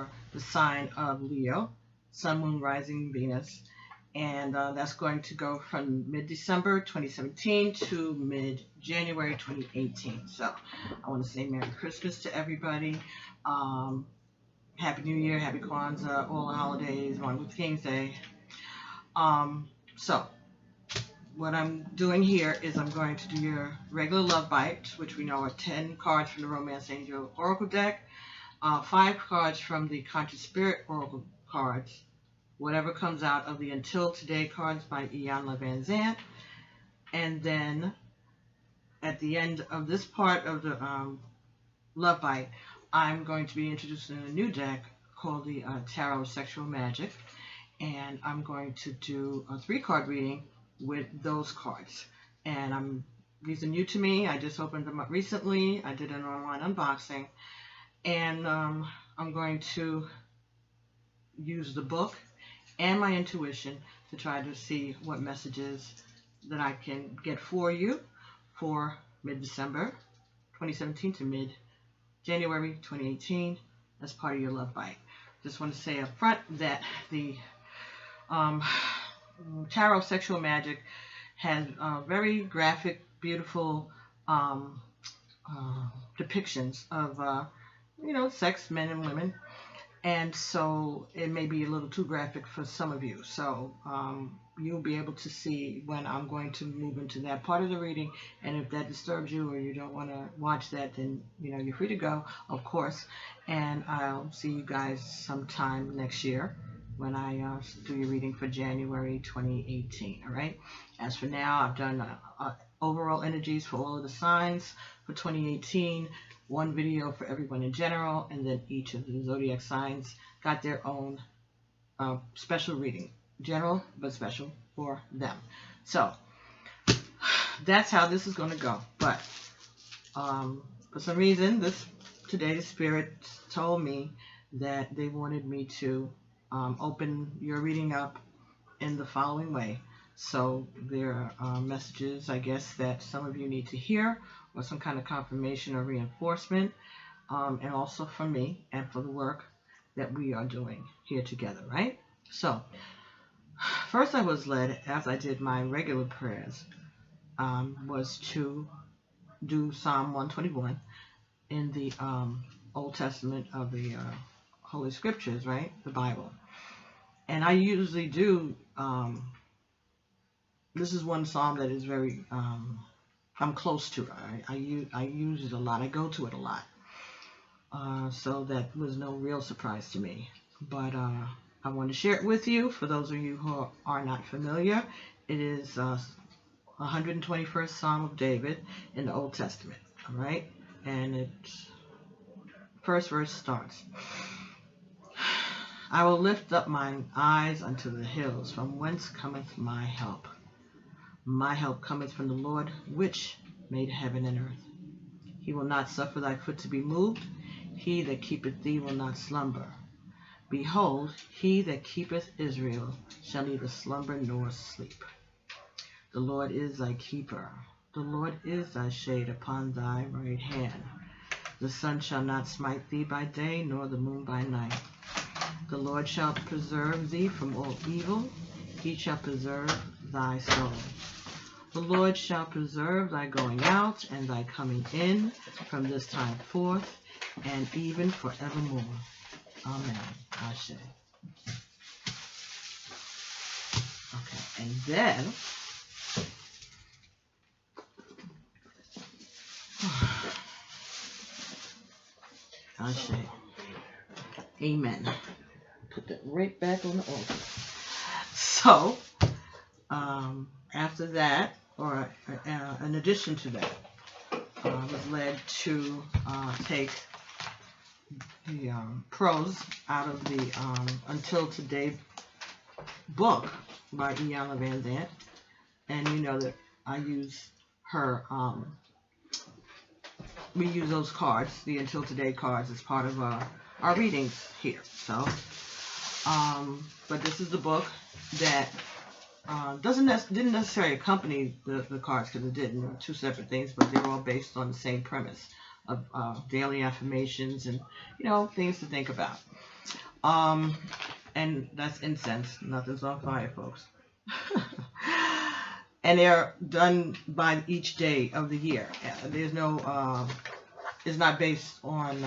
for the sign of Leo, Sun, Moon, Rising, Venus. And that's going to go from mid-December 2017 to mid-January 2018. So I want to say Merry Christmas to everybody. Happy New Year, Happy Kwanzaa, all the holidays, Martin Luther King's Day. So what I'm doing here is I'm going to do your regular love bite, which we know are 10 cards from the Romance Angel Oracle deck, 5 cards from the Conscious Spirit Oracle cards, whatever comes out of the Until Today cards by Iyanla Vanzant, and then at the end of this part of the love bite, I'm going to be introducing a new deck called the Tarot of Sexual Magic, and I'm going to do a 3-card reading with those cards. And these are new to me. I just opened them up recently. I did an online unboxing, and I'm going to use the book and my intuition to try to see what messages that I can get for you for mid-December 2017 to mid-January 2018 as part of your love bite. Just want to say up front that the Tarot of Sexual Magic has very graphic, beautiful depictions of, sex, men and women. And so it may be a little too graphic for some of you. So you'll be able to see when I'm going to move into that part of the reading. And if that disturbs you or you don't want to watch that, then, you're free to go, of course. And I'll see you guys sometime next year when I do your reading for January 2018, all right? As for now, I've done overall energies for all of the signs for 2018, one video for everyone in general, and then each of the zodiac signs got their own special reading. General, but special for them. So, that's how this is going to go. But, for some reason, today the Spirit told me that they wanted me to open your reading up in the following way. So there are messages, I guess, that some of you need to hear, or some kind of confirmation or reinforcement, and also from me and for the work that we are doing here together, right? So first I was led, as I did my regular prayers, was to do Psalm 121 in the Old Testament of the Holy Scriptures, right? The Bible. And I usually do, this is one psalm that is very, I'm close to it. I use it a lot. I go to it a lot. So that was no real surprise to me. But I want to share it with you. For those of you who are not familiar, it is 121st Psalm of David in the Old Testament. All right? And its first verse starts. I will lift up mine eyes unto the hills, from whence cometh my help. My help cometh from the Lord, which made heaven and earth. He will not suffer thy foot to be moved. He that keepeth thee will not slumber. Behold, he that keepeth Israel shall neither slumber nor sleep. The Lord is thy keeper. The Lord is thy shade upon thy right hand. The sun shall not smite thee by day, nor the moon by night. The Lord shall preserve thee from all evil. He shall preserve thy soul. The Lord shall preserve thy going out and thy coming in from this time forth and even forevermore. Amen. Ashe. Okay, and then Ashe. Amen. Put that right back on the altar. So, after that, or in addition to that, I was led to take the prose out of the Until Today book by Iyanla Vanzant. And you know that I use her, we use those cards, the Until Today cards, as part of our readings here. So, but this is the book that didn't necessarily accompany the cards, because it didn't. They were two separate things, but they were all based on the same premise of daily affirmations and, things to think about. And that's incense. Nothing's on fire, folks. And they're done by each day of the year. There's no, it's not based on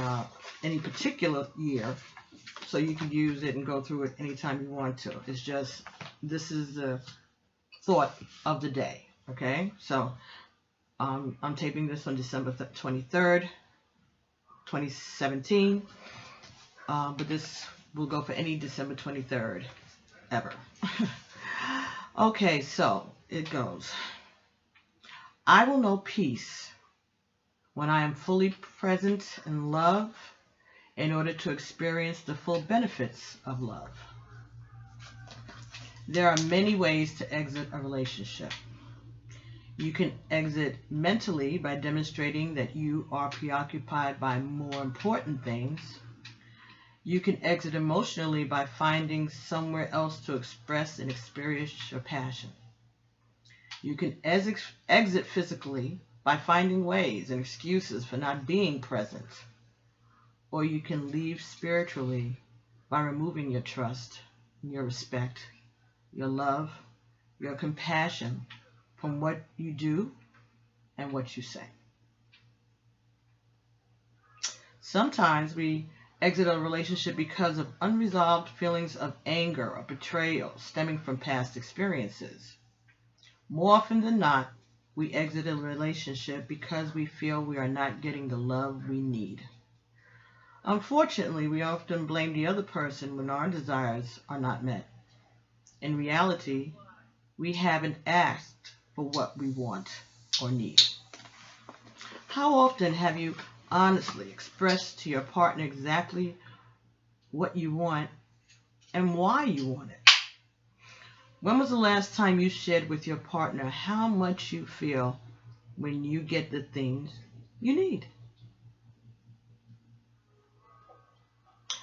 any particular year, so you can use it and go through it anytime you want to. It's just, this is the thought of the day, okay? So I'm taping this on December 23rd, 2017, but this will go for any December 23rd ever. Okay, so it goes. I will know peace when I am fully present in love in order to experience the full benefits of love. There are many ways to exit a relationship. You can exit mentally by demonstrating that you are preoccupied by more important things. You can exit emotionally by finding somewhere else to express and experience your passion. You can exit physically by finding ways and excuses for not being present. Or you can leave spiritually by removing your trust, your respect, your love, your compassion from what you do and what you say. Sometimes we exit a relationship because of unresolved feelings of anger or betrayal stemming from past experiences. More often than not, we exit a relationship because we feel we are not getting the love we need. Unfortunately, we often blame the other person when our desires are not met. In reality, we haven't asked for what we want or need. How often have you honestly expressed to your partner exactly what you want and why you want it? When was the last time you shared with your partner how much you feel when you get the things you need?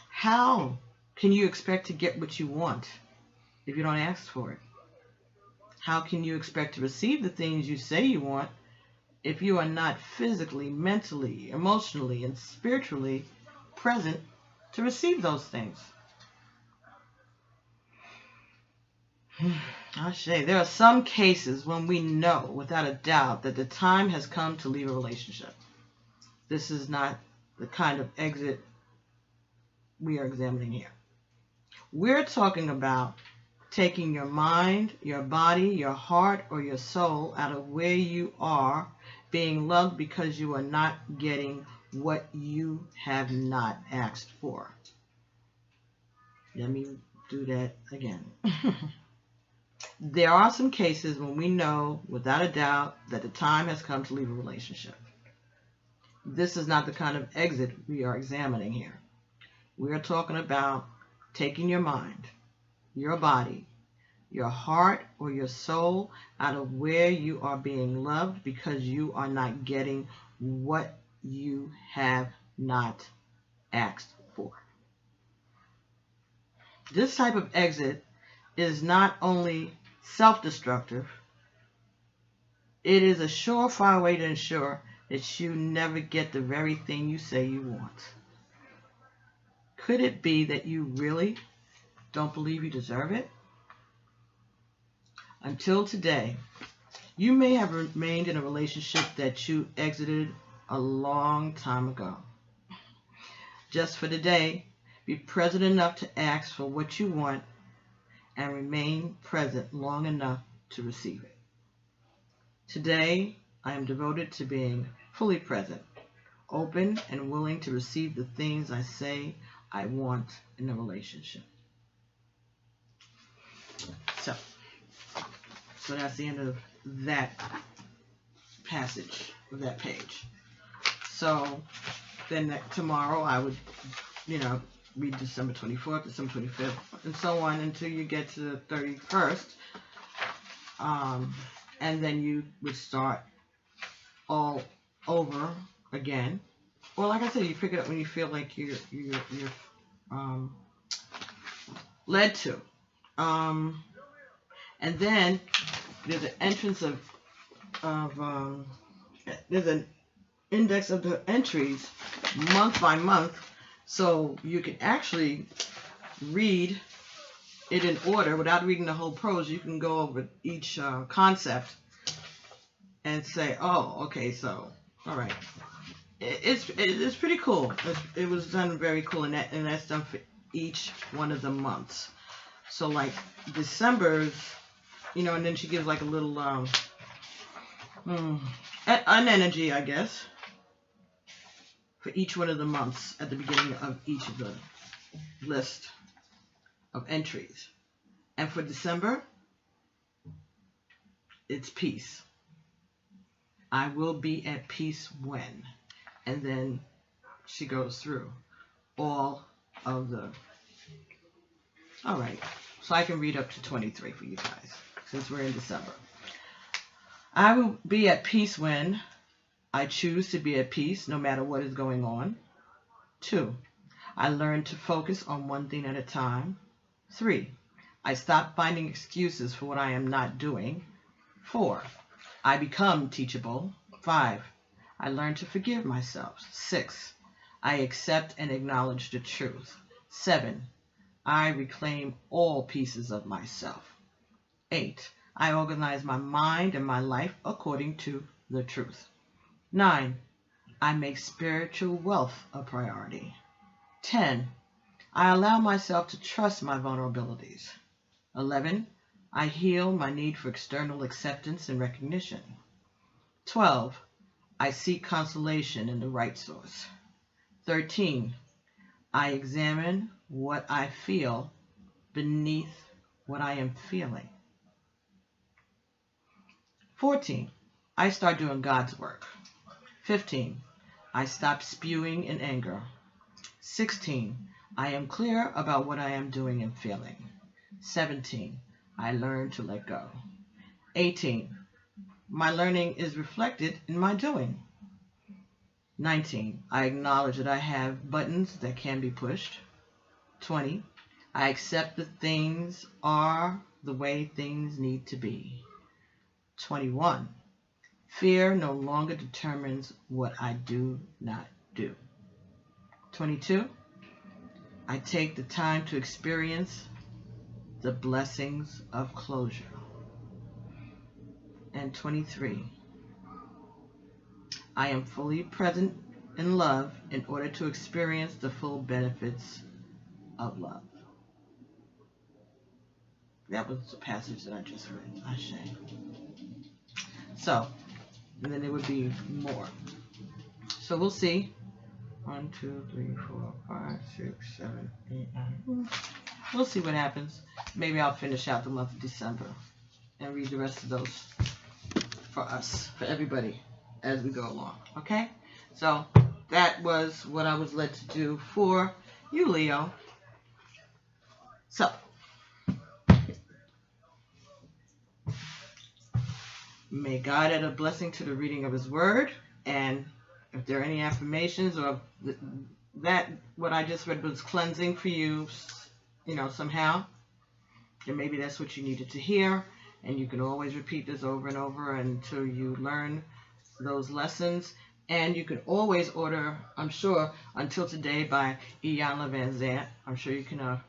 How can you expect to get what you want if you don't ask for it? How can you expect to receive the things you say you want if you are not physically, mentally, emotionally, and spiritually present to receive those things? There are some cases when we know without a doubt that the time has come to leave a relationship. This is not the kind of exit we are examining here. We're talking about taking your mind, your body, your heart, or your soul out of where you are being loved because you are not getting what you have not asked for. Let me do that again. There are some cases when we know without a doubt that the time has come to leave a relationship. This is not the kind of exit we are examining here. We are talking about taking your mind, your body, your heart, or your soul out of where you are being loved because you are not getting what you have not asked for. This type of exit is not only self-destructive, it is a surefire way to ensure that you never get the very thing you say you want. Could it be that you really don't believe you deserve it? Until today, you may have remained in a relationship that you exited a long time ago. Just for today, be present enough to ask for what you want and remain present long enough to receive it. Today, I am devoted to being fully present, open and willing to receive the things I say I want in a relationship. So that's the end of that passage, of that page. So then tomorrow I would, read December 24th, December 25th, and so on until you get to the 31st. And then you would start all over again. Or like I said, you pick it up when you feel like you're led to. And then there's an entrance there's index of the entries month by month, so you can actually read it in order without reading the whole prose. You can go over each concept and say, oh, okay, so, all right. It's pretty cool. It was done very cool, and that's done for each one of the months. So like December's, you know, and then she gives like a little an energy, I guess, for each one of the months at the beginning of each of the list of entries. And for December, it's peace. I will be at peace when. And then she goes through all of the... All right. So I can read up to 23 for you guys, since we're in December. I will be at peace when I choose to be at peace no matter what is going on. 2, I learn to focus on one thing at a time. 3, I stop finding excuses for what I am not doing. 4, I become teachable. 5, I learn to forgive myself. 6, I accept and acknowledge the truth. 7, I reclaim all pieces of myself. 8, I organize my mind and my life according to the truth. 9, I make spiritual wealth a priority. 10, I allow myself to trust my vulnerabilities. 11, I heal my need for external acceptance and recognition. 12, I seek consolation in the right source. 13, I examine what I feel beneath what I am feeling. 14, I start doing God's work. 15, I stop spewing in anger. 16, I am clear about what I am doing and feeling. 17, I learn to let go. 18, my learning is reflected in my doing. 19, I acknowledge that I have buttons that can be pushed. 20, I accept that things are the way things need to be. 21, fear no longer determines what I do not do. 22, I take the time to experience the blessings of closure. And 23, I am fully present in love in order to experience the full benefits of love. That was the passage that I just read. Isha. So, and then there would be more. So we'll see. 1, 2, 3, 4, 5, 6, 7, 8, 9. We'll see what happens. Maybe I'll finish out the month of December and read the rest of those for us, for everybody, as we go along. Okay? So that was what I was led to do for you, Leo. So, may God add a blessing to the reading of His Word, and if there are any affirmations or that what I just read was cleansing for you, you know, somehow, then maybe that's what you needed to hear, and you can always repeat this over and over until you learn those lessons. And you can always order, I'm sure, Until Today by Iyanla Vanzant. I'm sure you can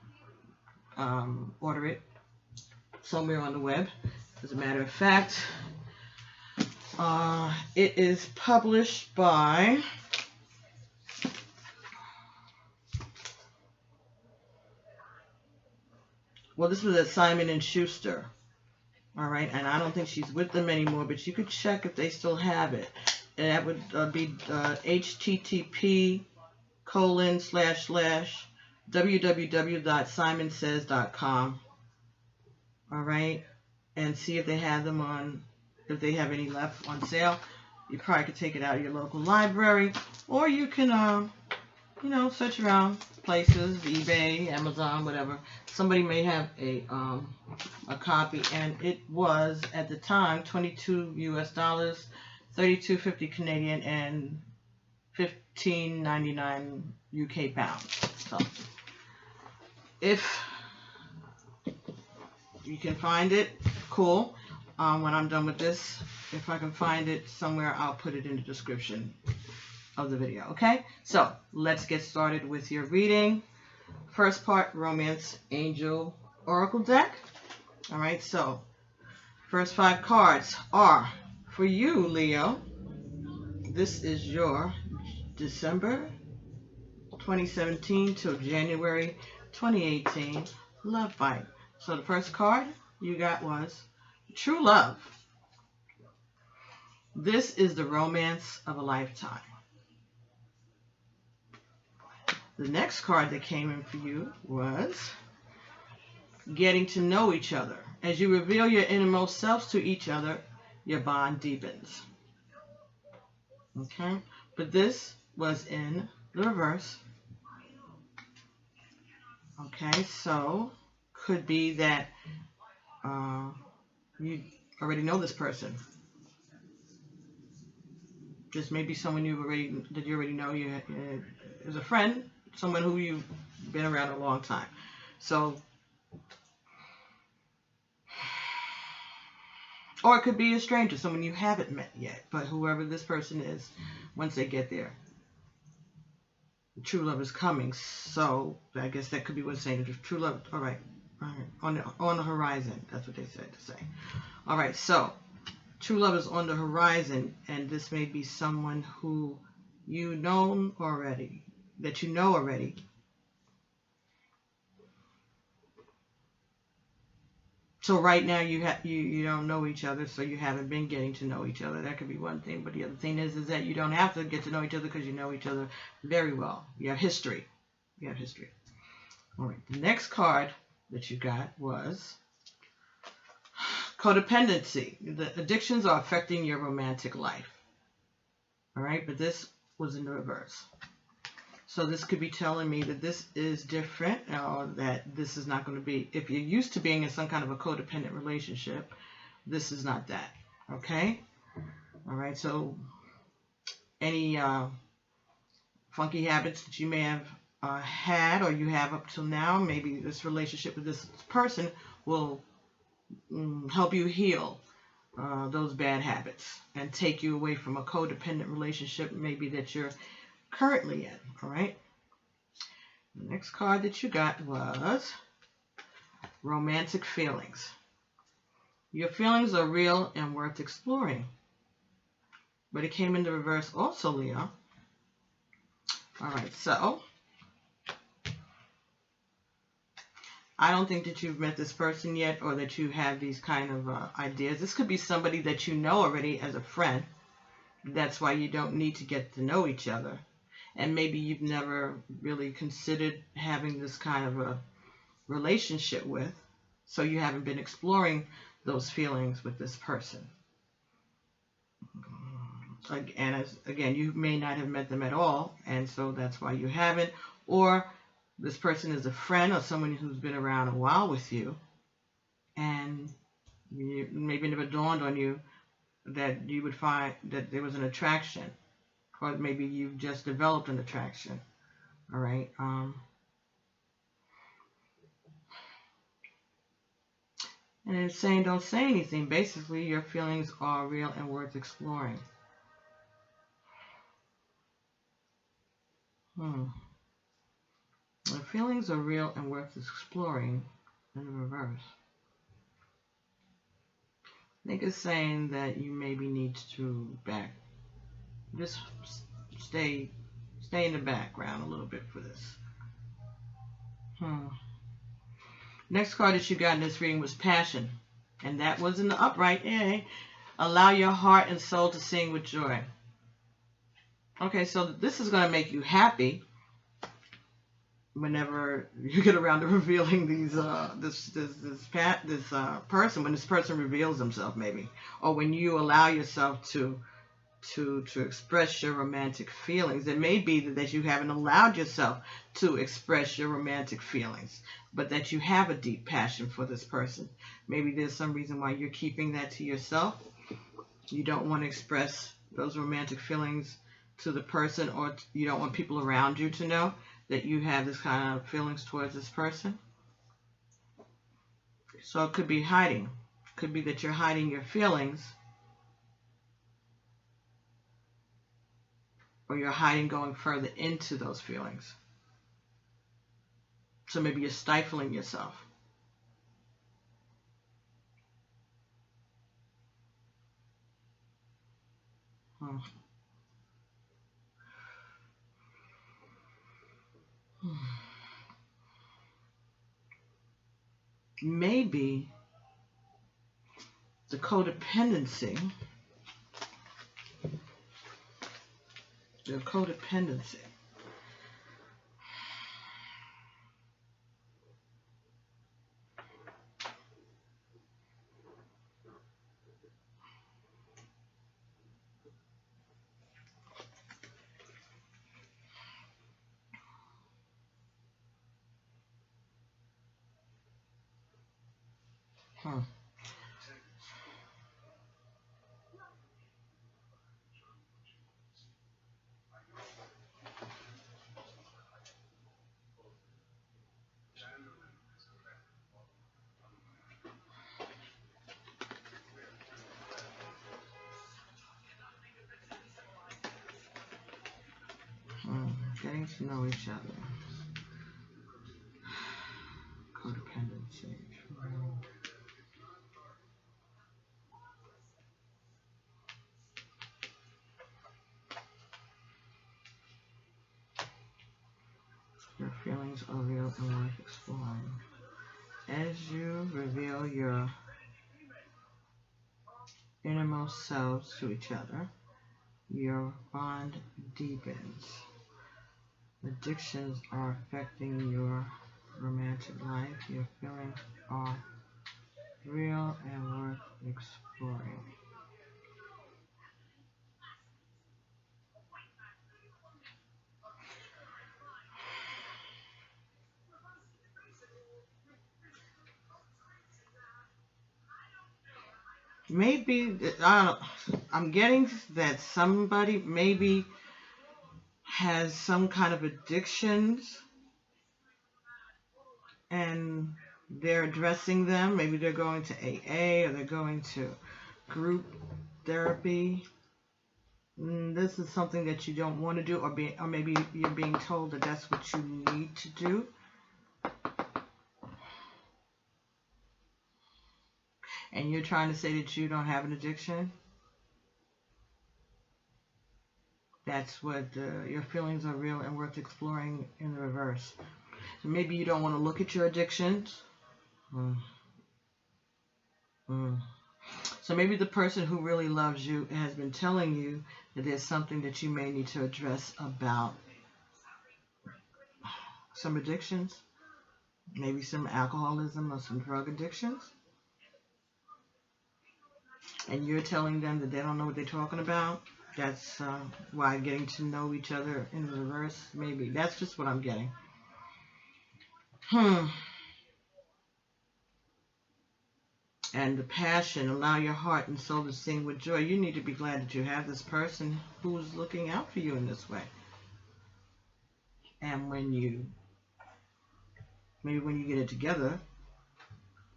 order it somewhere on the web. As a matter of fact, it is published by this was at Simon & Schuster. All right, and I don't think she's with them anymore, but you could check if they still have it. And that would be http://www.simonsays.com. All right, and see if they have them on, if they have any left on sale. You probably could take it out of your local library, or you can, you know, search around places, eBay, Amazon, whatever. Somebody may have a copy, and it was at the time $22 US, $32.50 Canadian, and $15.99 UK pounds. So, if you can find it, cool. When I'm done with this, if I can find it somewhere, I'll put it in the description of the video. Okay, so let's get started with your reading. First part, Romance Angel Oracle deck. All right, so first 5 cards are for you, Leo. This is your December 2017 till January 2018 love bite. So the first card you got was True Love. This is the romance of a lifetime. The next card that came in for you was Getting to Know Each Other. As you reveal your innermost selves to each other, your bond deepens. Okay, but this was in the reverse. Okay, so could be that you already know this person. This may be someone you already know. You is a friend, someone who you've been around a long time. So, or it could be a stranger, someone you haven't met yet. But whoever this person is, once they get there, true love is coming. So I guess that could be what's saying. True love. All right. On the horizon. That's what they said to say. All right. So true love is on the horizon, and this may be someone who you know already, that you know already. So right now you don't know each other, so you haven't been getting to know each other. That could be one thing, but the other thing is that you don't have to get to know each other because you know each other very well. You have history. You have history. All right. The next card that you got was Codependency. The addictions are affecting your romantic life. All right, but this was in the reverse. So this could be telling me that this is different, or that this is not going to be, if you're used to being in some kind of a codependent relationship, this is not that. Okay? All right, so any funky habits that you may have had or you have up till now, maybe this relationship with this person will help you heal those bad habits and take you away from a codependent relationship maybe that you're currently in. All right. The next card that you got was Romantic Feelings. Your feelings are real and worth exploring. But it came in the reverse also, Leo. All right, so I don't think that you've met this person yet, or that you have these kind of ideas. This could be somebody that you know already as a friend. That's why you don't need to get to know each other. And maybe you've never really considered having this kind of a relationship with, so you haven't been exploring those feelings with this person. And again, you may not have met them at all, and so that's why you haven't. Or this person is a friend or someone who's been around a while with you, and maybe never dawned on you that you would find that there was an attraction, or maybe you've just developed an attraction. All right. And it's saying don't say anything. Basically, your feelings are real and worth exploring. The feelings are real and worth exploring in the reverse. I think it's saying that you maybe need to just stay in the background a little bit for this. Next card that you got in this reading was Passion, and that was in the upright. Yay! Allow your heart and soul to sing with joy. Okay, so this is going to make you happy whenever you get around to revealing these person, when this person reveals himself, maybe, or when you allow yourself to express your romantic feelings. It may be that you haven't allowed yourself to express your romantic feelings, but that you have a deep passion for this person. Maybe there's some reason why you're keeping that to yourself. You don't want to express those romantic feelings to the person, or you don't want people around you to know that you have this kind of feelings towards this person. So it could be hiding. It could be that you're hiding your feelings, or you're hiding going further into those feelings. So maybe you're stifling yourself. Maybe the codependency. Getting to know each other. Codependency. Your feelings are real and worth exploring. As you reveal your innermost selves to each other, your bond deepens. Addictions are affecting your romantic life. Your feelings are real and worth exploring. Maybe, I'm getting that somebody maybe has some kind of addictions and they're addressing them. Maybe they're going to AA or they're going to group therapy. This is something that you don't want to do, or maybe you're being told that that's what you need to do. And you're trying to say that you don't have an addiction. That's what your feelings are real and worth exploring in the reverse. So maybe you don't want to look at your addictions. So maybe the person who really loves you has been telling you that there's something that you may need to address about some addictions. Maybe some alcoholism or some drug addictions. And you're telling them that they don't know what they're talking about. That's why getting to know each other in the reverse, maybe. That's just what I'm getting. And the passion, allow your heart and soul to sing with joy. You need to be glad that you have this person who's looking out for you in this way. And maybe when you get it together,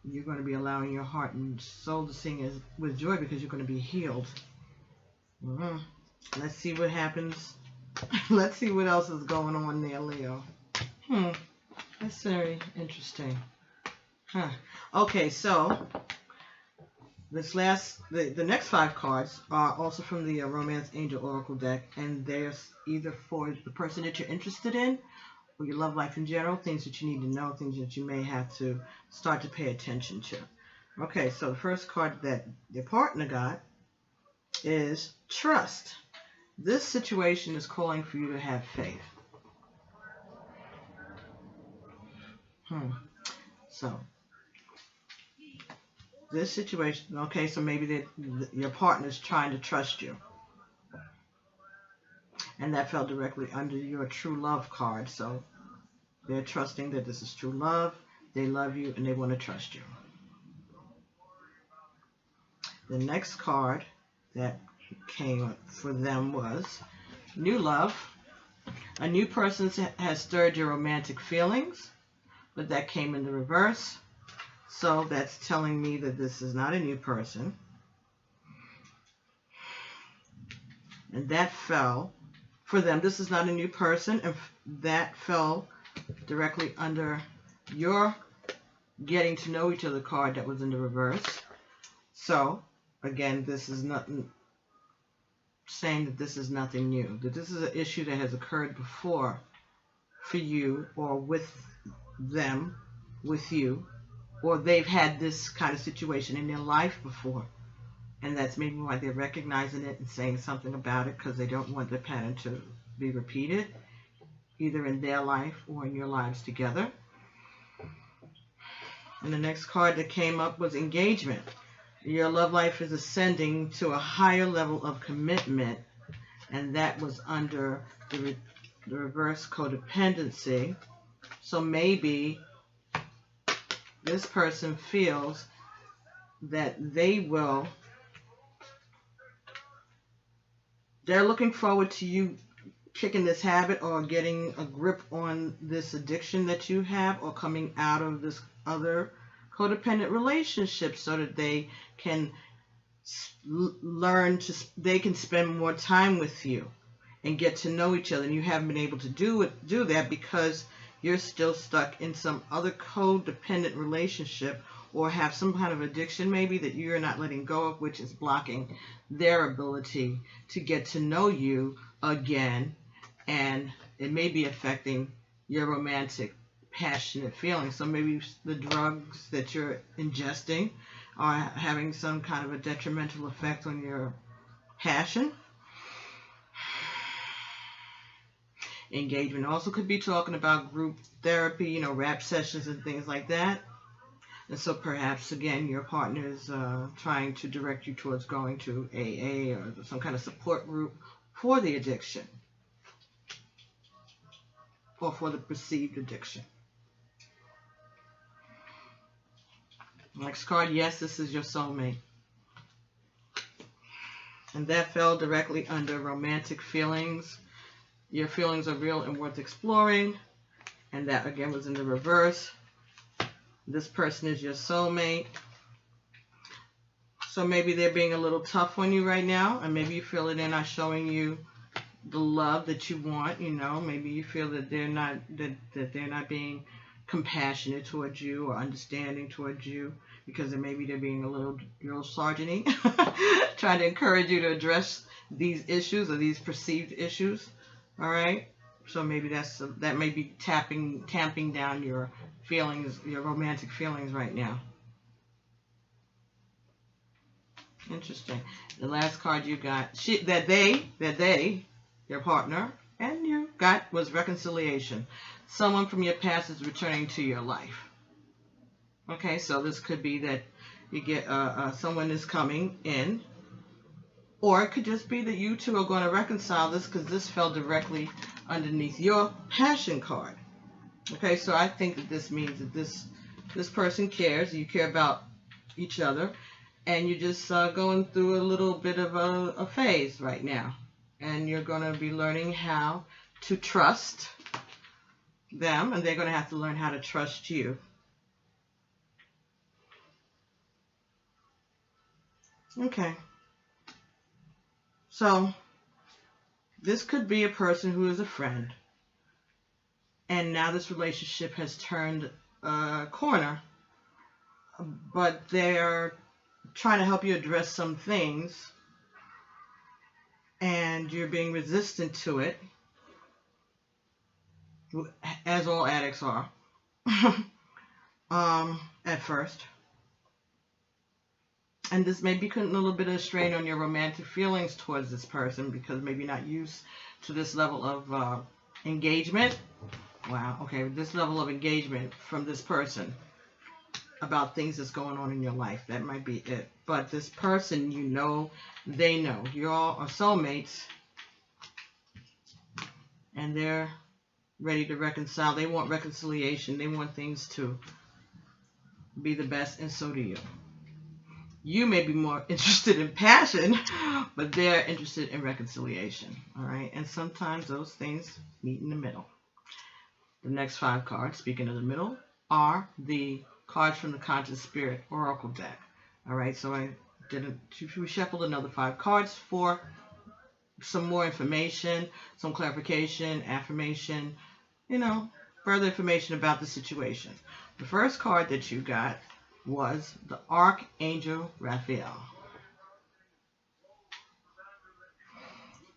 you're going to be allowing your heart and soul to sing with joy because you're going to be healed. Let's see what happens. Let's see what else is going on there, Leo. That's very interesting. Okay, so the next 5 cards are also from the Romance Angel Oracle deck, and they're either for the person that you're interested in, or your love life in general, things that you need to know, things that you may have to start to pay attention to. Okay, so the first card that your partner got is Trust. This situation is calling for you to have faith. So, this situation, okay, so maybe your partner's trying to trust you. And that fell directly under your true love card. So they're trusting that this is true love. They love you and they want to trust you. The next card that came for them was New Love. A new person has stirred your romantic feelings, but that came in the reverse. So that's telling me that this is not a new person. And that fell for them. This is not a new person, and that fell directly under your getting to know each other card that was in the reverse. So, again, this is nothing saying that this is nothing new, that this is an issue that has occurred before for you or with them, with you, or they've had this kind of situation in their life before. And that's maybe why they're recognizing it and saying something about it, because they don't want the pattern to be repeated, either in their life or in your lives together. And the next card that came up was engagement. Your love life is ascending to a higher level of commitment, and that was under the reverse codependency. So maybe this person feels that they're looking forward to you kicking this habit or getting a grip on this addiction that you have, or coming out of this other codependent relationship, so that they can they can spend more time with you and get to know each other. And you haven't been able to do that because you're still stuck in some other codependent relationship, or have some kind of addiction maybe that you're not letting go of, which is blocking their ability to get to know you again. And it may be affecting your romantic, passionate feelings. So maybe the drugs that you're ingesting are having some kind of a detrimental effect on your passion. Engagement also could be talking about group therapy, rap sessions and things like that. And so perhaps, again, your partner is trying to direct you towards going to AA or some kind of support group for the addiction, or for the perceived addiction. Next card, yes, this is your soulmate. And that fell directly under romantic feelings. Your feelings are real and worth exploring. And that, again, was in the reverse. This person is your soulmate. So maybe they're being a little tough on you right now, and maybe you feel that they're not showing you the love that you want. Maybe you feel that they're not being compassionate towards you or understanding towards you, because maybe they're being a little sergeant-y, trying to encourage you to address these issues or these perceived issues. All right. So maybe that may be tamping down your feelings, your romantic feelings right now. Interesting. The last card you got, your partner, and you got was reconciliation. Someone from your past is returning to your life. Okay, so this could be that you get someone is coming in, or it could just be that you two are going to reconcile this, because this fell directly underneath your passion card. Okay, so I think that this means that this person cares. You care about each other, and you're just going through a little bit of a phase right now, and you're going to be learning how to trust them, and they're going to have to learn how to trust you. Okay. So this could be a person who is a friend, and now this relationship has turned a corner, but they're trying to help you address some things, and you're being resistant to it, as all addicts are, at first. And this may be putting a little bit of strain on your romantic feelings towards this person, because maybe not used to this level of engagement. Wow, okay, this level of engagement from this person about things that's going on in your life. That might be it. But this person, they know. You all are soulmates, and they're ready to reconcile. They want reconciliation. They want things to be the best, and so do you. You may be more interested in passion, but they're interested in reconciliation. All right, and sometimes those things meet in the middle. The next 5 cards, speaking of the middle, are the cards from the Conscious Spirit Oracle deck. All right, so we shuffled another 5 cards some more information, some clarification, affirmation, you know, further information about the situation. The first card that you got was the Archangel Raphael.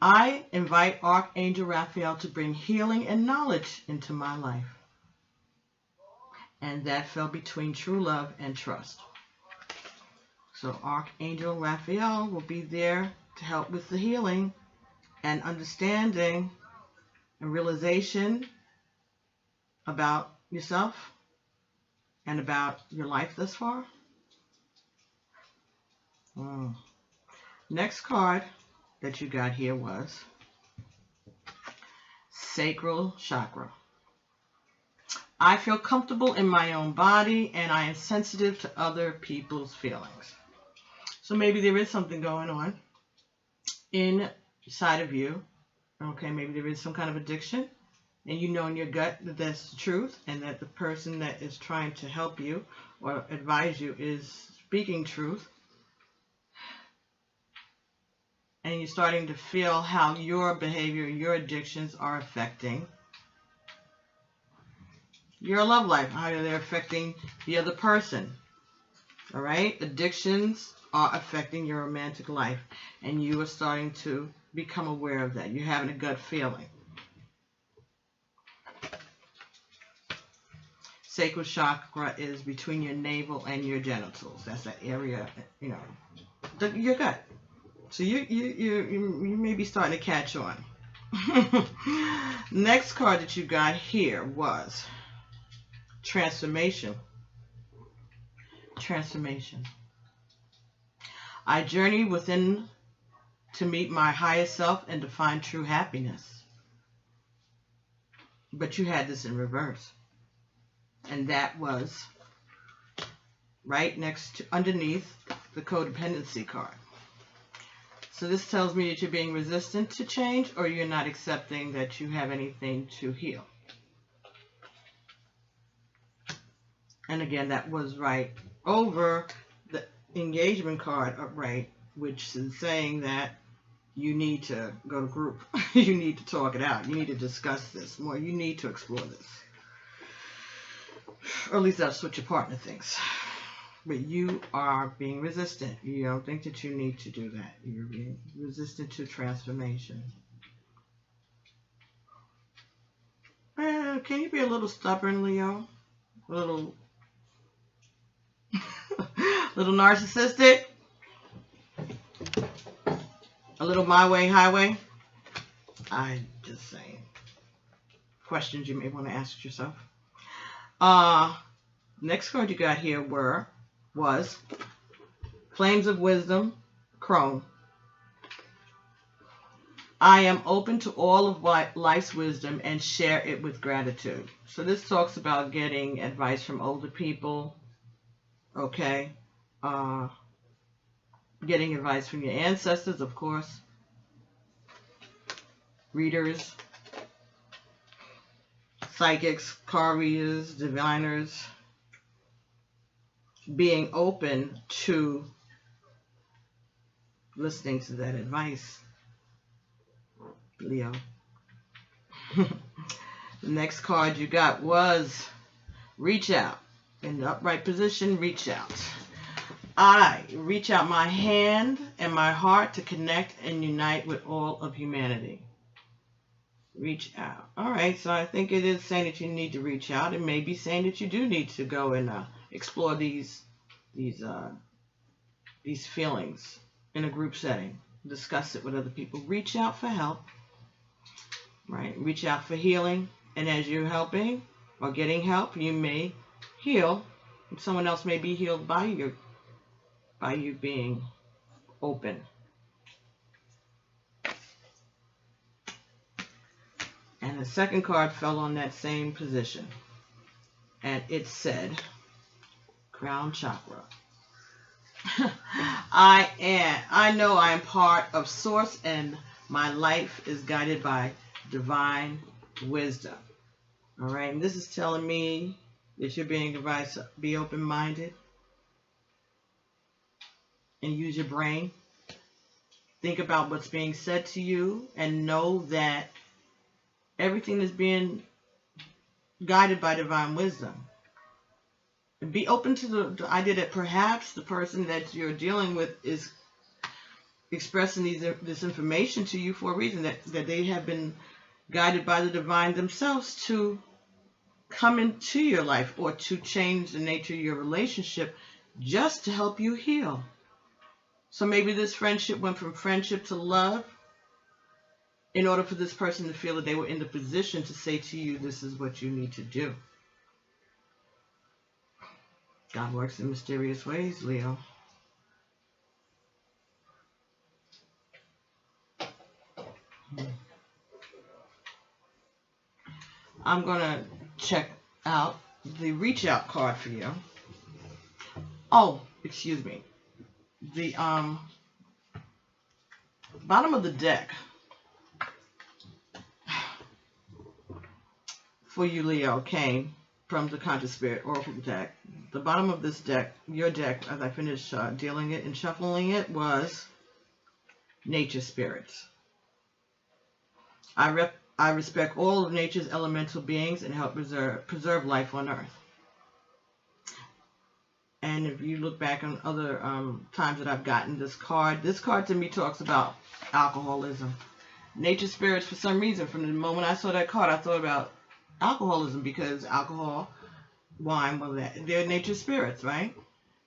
I invite Archangel Raphael to bring healing and knowledge into my life. And that fell between true love and trust. So Archangel Raphael will be there to help with the healing and understanding and realization about yourself and about your life thus far. Next card that you got here was Sacral Chakra. I feel comfortable in my own body and I am sensitive to other people's feelings. So maybe there is something going on inside of you. Okay, maybe there is some kind of addiction and you know in your gut that that's the truth and that the person that is trying to help you or advise you is speaking truth. And you're starting to feel how your behavior, your addictions are affecting your love life, how they're affecting the other person. All right? Addictions are affecting your romantic life. And you are starting to become aware of that. You're having a gut feeling. Sacral chakra is between your navel and your genitals. That's that area, you know, your gut. So you may be starting to catch on. Next card that you got here was Transformation. Transformation. I journey within to meet my highest self and to find true happiness. But you had this in reverse. And that was right next to, underneath the codependency card. So this tells me that you're being resistant to change or you're not accepting that you have anything to heal. And again, that was right over the engagement card upright, which is saying that you need to go to group. You need to talk it out. You need to discuss this more. You need to explore this. Or at least that's what your partner thinks. But you are being resistant. You don't think that you need to do that. You're being resistant to transformation. Can you be a little stubborn, Leo? A little narcissistic? A little my way, highway? I'm just saying. Questions you may want to ask yourself. Next card you got here was Flames of Wisdom, Chrome. I am open to all of life's wisdom and share it with gratitude. So this talks about getting advice from older people, okay? Getting advice from your ancestors, of course. Readers, psychics, card readers, diviners. Being open to listening to that advice, Leo. The next card you got was Reach Out. In the upright position, reach out. I reach out my hand and my heart to connect and unite with all of humanity. Reach out. All right, so I think it is saying that you need to reach out. It may be saying that you do need to go and explore these feelings in a group setting. Discuss it with other people. Reach out for help. Right? Reach out for healing. And as you're helping or getting help, you may heal. And someone else may be healed by you being open. And the second card fell on that same position. And it said, Crown Chakra. I know I am part of Source and my life is guided by divine wisdom. All right, and this is telling me that you're being advised to be open-minded and use your brain. Think about what's being said to you and know that everything is being guided by divine wisdom. And be open to the idea that perhaps the person that you're dealing with is expressing this information to you for a reason, that they have been guided by the divine themselves to come into your life or to change the nature of your relationship just to help you heal. So maybe this friendship went from friendship to love in order for this person to feel that they were in the position to say to you, this is what you need to do. God works in mysterious ways, Leo. I'm going to check out the reach out card for you. Oh, excuse me. The bottom of the deck for you, Leo, came from the Conscious Spirit Oracle deck. The bottom of this deck, your deck, as I finished dealing it and shuffling it, was Nature Spirits. I respect all of nature's elemental beings and help preserve life on Earth. And if you look back on other times that I've gotten this card to me talks about alcoholism. Nature Spirits, for some reason, from the moment I saw that card, I thought about alcoholism, because alcohol, wine, well, they're nature spirits, right?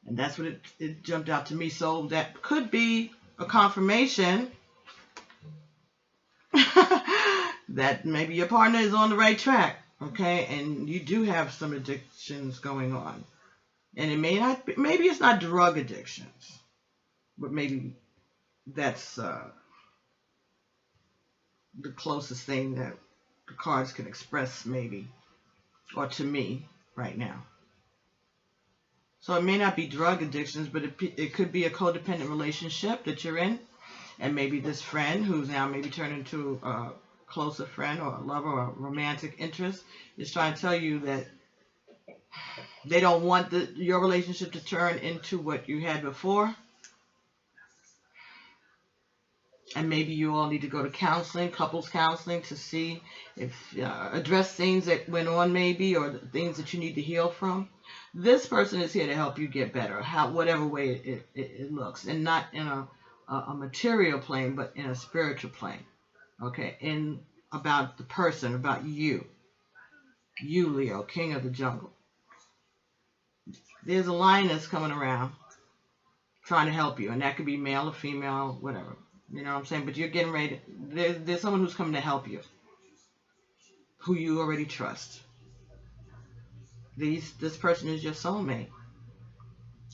And that's what it jumped out to me. So that could be a confirmation that maybe your partner is on the right track, okay? And you do have some addictions going on. And it may not be, maybe it's not drug addictions, but maybe that's the closest thing that the cards can express, maybe, or to me right now. So it may not be drug addictions, but it could be a codependent relationship that you're in, and maybe this friend who's now maybe turned into a closer friend or a lover or a romantic interest is trying to tell you that they don't want your relationship to turn into what you had before. And maybe you all need to go to counseling, couples counseling, to see if address things that went on, maybe, or things that you need to heal from. This person is here to help you get better, whatever way it looks, and not in a material plane, but in a spiritual plane. Okay, about the person, about you, Leo, King of the Jungle. There's a line that's coming around trying to help you, and that could be male or female, whatever. You know what I'm saying? But you're getting ready. There's someone who's coming to help you, who you already trust. This person is your soulmate,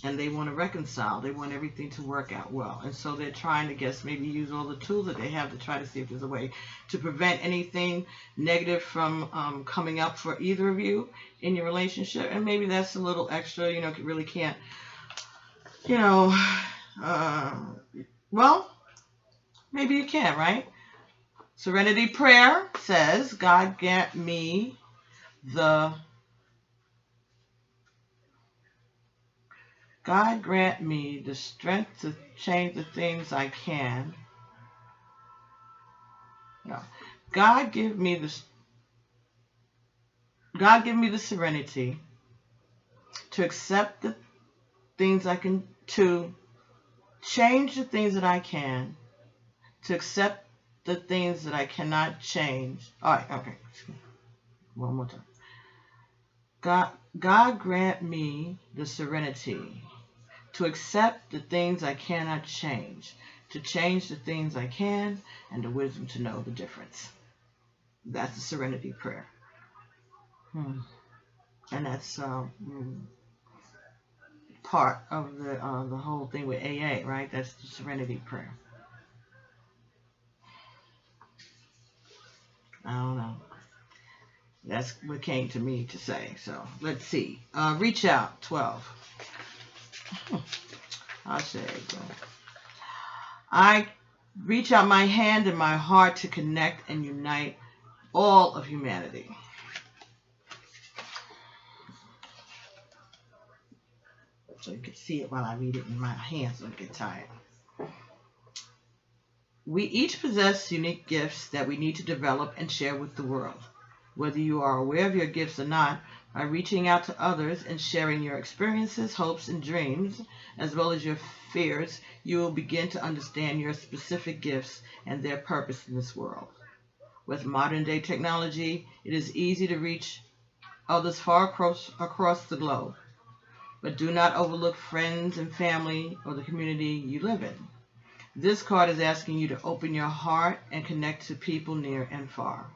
and they want to reconcile. They want everything to work out well, and so they're trying to maybe use all the tools that they have to try to see if there's a way to prevent anything negative from coming up for either of you in your relationship. And maybe that's a little extra. You really can't. Well. Maybe you can, right? Serenity Prayer says, God grant me the strength to change the things I can. No. God give me the serenity to accept the things I can, to change the things that I can, to accept the things that I cannot change. All right, okay. One more time. God grant me the serenity to accept the things I cannot change, to change the things I can, and the wisdom to know the difference. That's the Serenity Prayer. And that's part of the whole thing with AA, right? That's the Serenity Prayer. I don't know. That's what came to me to say. So let's see. Reach out, 12. I'll say it. I reach out my hand and my heart to connect and unite all of humanity. So you can see it while I read it in my hands, so I don't get tired. We each possess unique gifts that we need to develop and share with the world. Whether you are aware of your gifts or not, by reaching out to others and sharing your experiences, hopes, and dreams, as well as your fears, you will begin to understand your specific gifts and their purpose in this world. With modern-day technology, it is easy to reach others far across the globe. But do not overlook friends and family or the community you live in. This card is asking you to open your heart and connect to people near and far.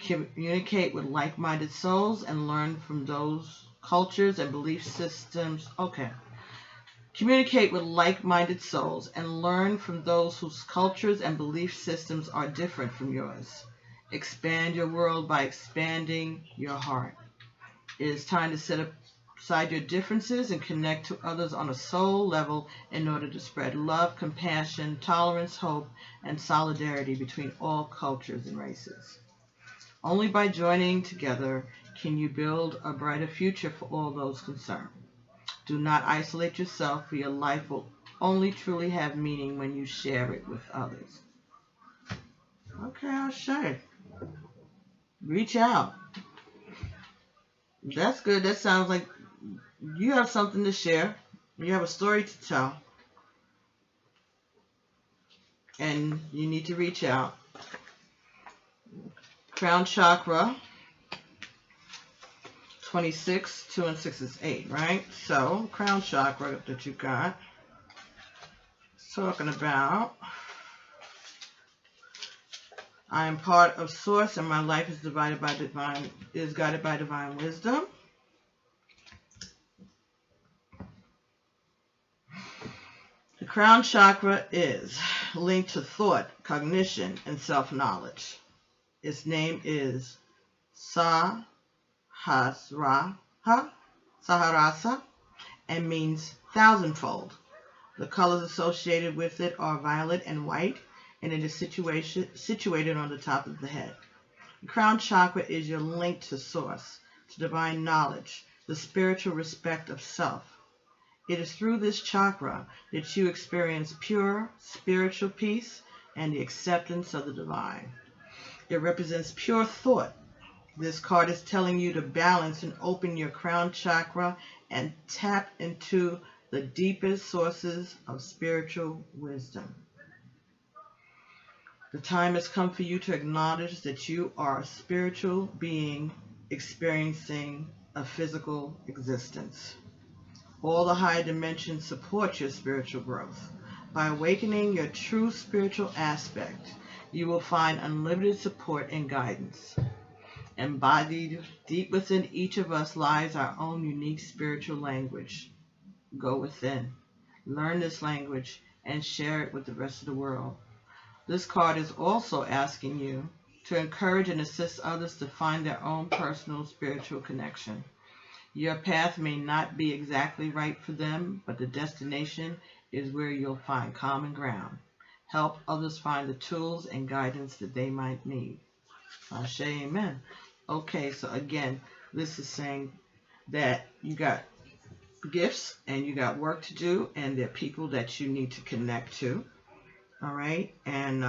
Communicate with like-minded souls and learn from those cultures and belief systems. Communicate with like-minded souls and learn from those whose cultures and belief systems are different from yours. Expand your world by expanding your heart. It is time to set aside your differences and connect to others on a soul level in order to spread love, compassion, tolerance, hope, and solidarity between all cultures and races. Only by joining together can you build a brighter future for all those concerned. Do not isolate yourself, for your life will only truly have meaning when you share it with others. Okay, I'll share. Reach out. That's good. That sounds like you have something to share. You have a story to tell. And you need to reach out. Crown chakra. 26, 2 and 6 is 8, right? So, crown chakra that you got. It's talking about, I am part of Source and my life is guided by divine wisdom. The crown chakra is linked to thought, cognition, and self-knowledge. Its name is Sahasrara and means thousandfold. The colors associated with it are violet and white, and it is situated on the top of the head. The crown chakra is your link to Source, to divine knowledge, the spiritual respect of self. It is through this chakra that you experience pure spiritual peace and the acceptance of the divine. It represents pure thought. This card is telling you to balance and open your crown chakra and tap into the deepest sources of spiritual wisdom. The time has come for you to acknowledge that you are a spiritual being experiencing a physical existence. All the higher dimensions support your spiritual growth. By awakening your true spiritual aspect, you will find unlimited support and guidance. Embodied deep within each of us lies our own unique spiritual language. Go within, learn this language, and share it with the rest of the world. This card is also asking you to encourage and assist others to find their own personal spiritual connection. Your path may not be exactly right for them, but the destination is where you'll find common ground. Help others find the tools and guidance that they might need. Ashe, amen. Okay, so again, this is saying that you got gifts and you got work to do, and there are people that you need to connect to. All right, and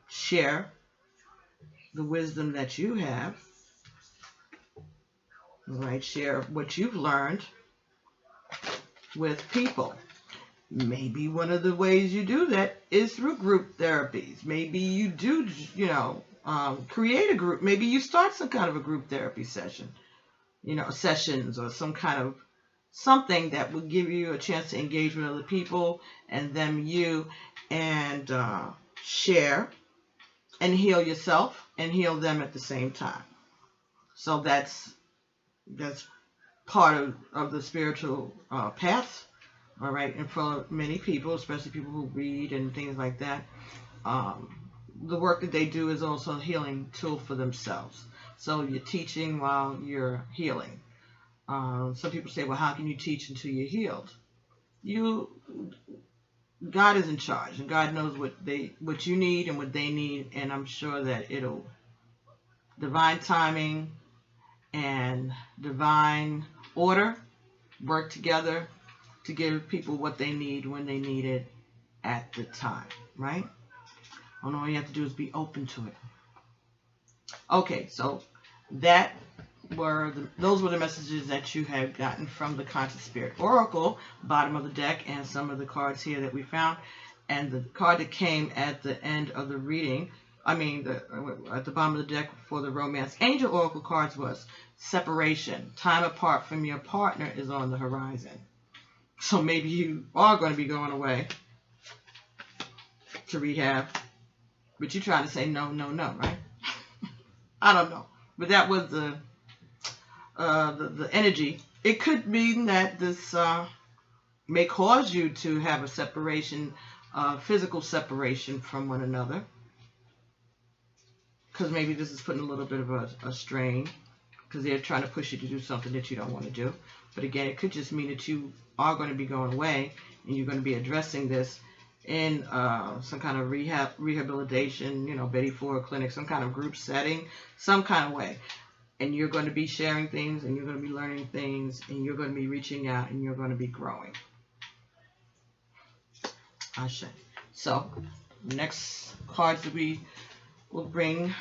share the wisdom that you have. All right, share what you've learned with people. Maybe one of the ways you do that is through group therapies. Maybe you do, create a group. Maybe you start some kind of a group therapy session, sessions or some kind of something that will give you a chance to engage with other people and and share and heal yourself and heal them at the same time. So that's part of the spiritual path. All right, and for many people, especially people who read and things like that, the work that they do is also a healing tool for themselves. So you're teaching while you're healing. Some people say, well, how can you teach until you're healed? God is in charge, and God knows what you need and what they need, and I'm sure that divine timing and divine order work together to give people what they need when they need it at the time, right? And all you have to do is be open to it. Okay, so those were the messages that you had gotten from the Conscious Spirit Oracle, bottom of the deck, and some of the cards here that we found. And the card that came at the end of the reading, at the bottom of the deck for the Romance Angel Oracle cards was separation. Time apart from your partner is on the horizon. So maybe you are going to be going away to rehab, but you're trying to say no, no, no, right? I don't know. But that was the energy. It could mean that this may cause you to have a separation, physical separation from one another. Because maybe this is putting a little bit of a strain, because they're trying to push you to do something that you don't want to do. But again, it could just mean that you are going to be going away, and you're going to be addressing this in some kind of rehabilitation, Betty Ford clinic, some kind of group setting, some kind of way. And you're going to be sharing things, and you're going to be learning things, and you're going to be reaching out, and you're going to be growing. Isha. So, next cards that we will bring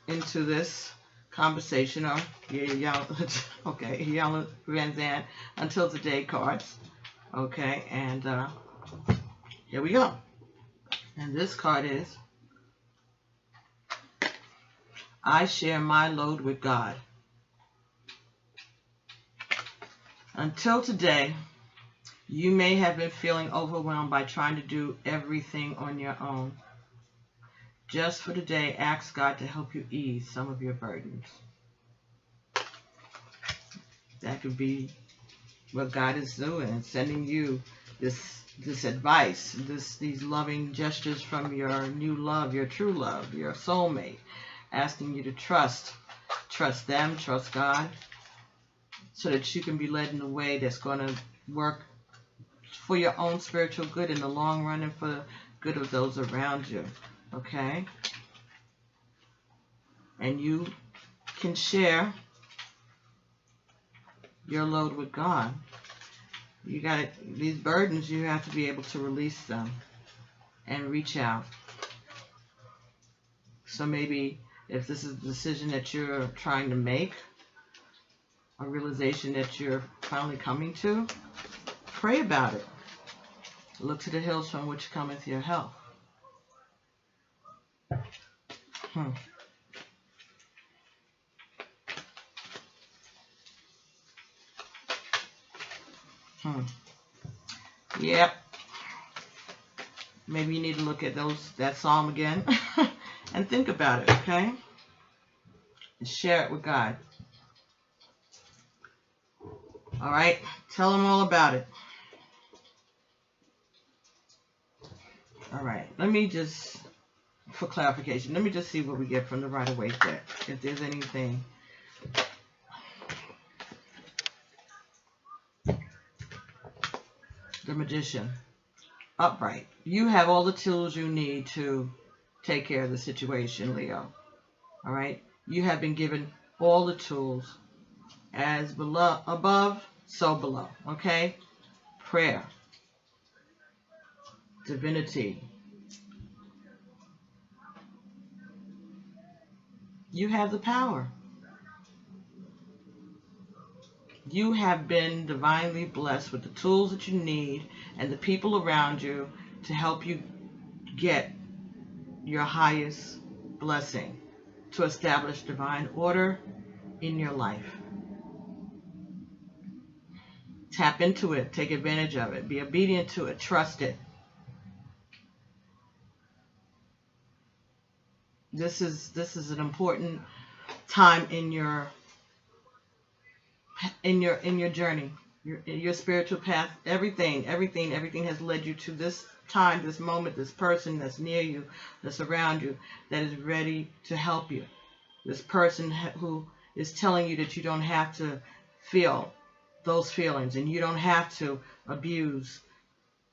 into this conversation are Iyanla, Vanzant, Until Today cards. Okay, and here we go. And this card is, I share my load with God. Until today, you may have been feeling overwhelmed by trying to do everything on your own. Just for today, ask God to help you ease some of your burdens. That could be what God is doing, sending you this advice, these loving gestures from your new love, your true love, your soulmate, asking you to trust them, trust God, so that you can be led in a way that's going to work for your own spiritual good in the long run and for the good of those around you. Okay? And you can share your load with God. You got these burdens, you have to be able to release them and reach out. So maybe if this is a decision that you're trying to make, a realization that you're finally coming to, pray about it. Look to the hills from which cometh your help. Yep. Maybe you need to look at that psalm again and think about it, okay? And share it with God. All right? Tell him all about it. All right. Let me just, for clarification, let me just see what we get from the Rider-Waite deck. If there's anything. The Magician. Upright. You have all the tools you need to take care of the situation, Leo. All right? You have been given all the tools. As below, above, so below. Okay? Prayer. Divinity. You have the power. You have been divinely blessed with the tools that you need and the people around you to help you get your highest blessing, to establish divine order in your life. Tap into it. Take advantage of it. Be obedient to it. Trust it. This is an important time in your journey, your spiritual path. Everything has led you to this time, this moment, this person that's near you, that's around you, that is ready to help you. This person who is telling you that you don't have to feel those feelings, and you don't have to abuse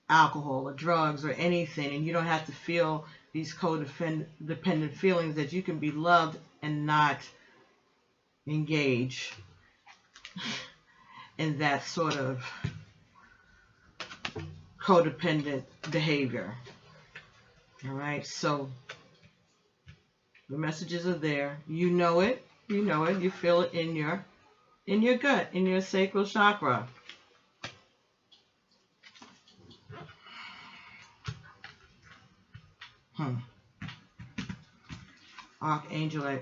alcohol or drugs or anything, and you don't have to feel these codependent feelings, that you can be loved and not engage in that sort of codependent behavior. All right, so The messages are there. You know it. You know it. You feel it in your gut, in your sacral chakra. Archangel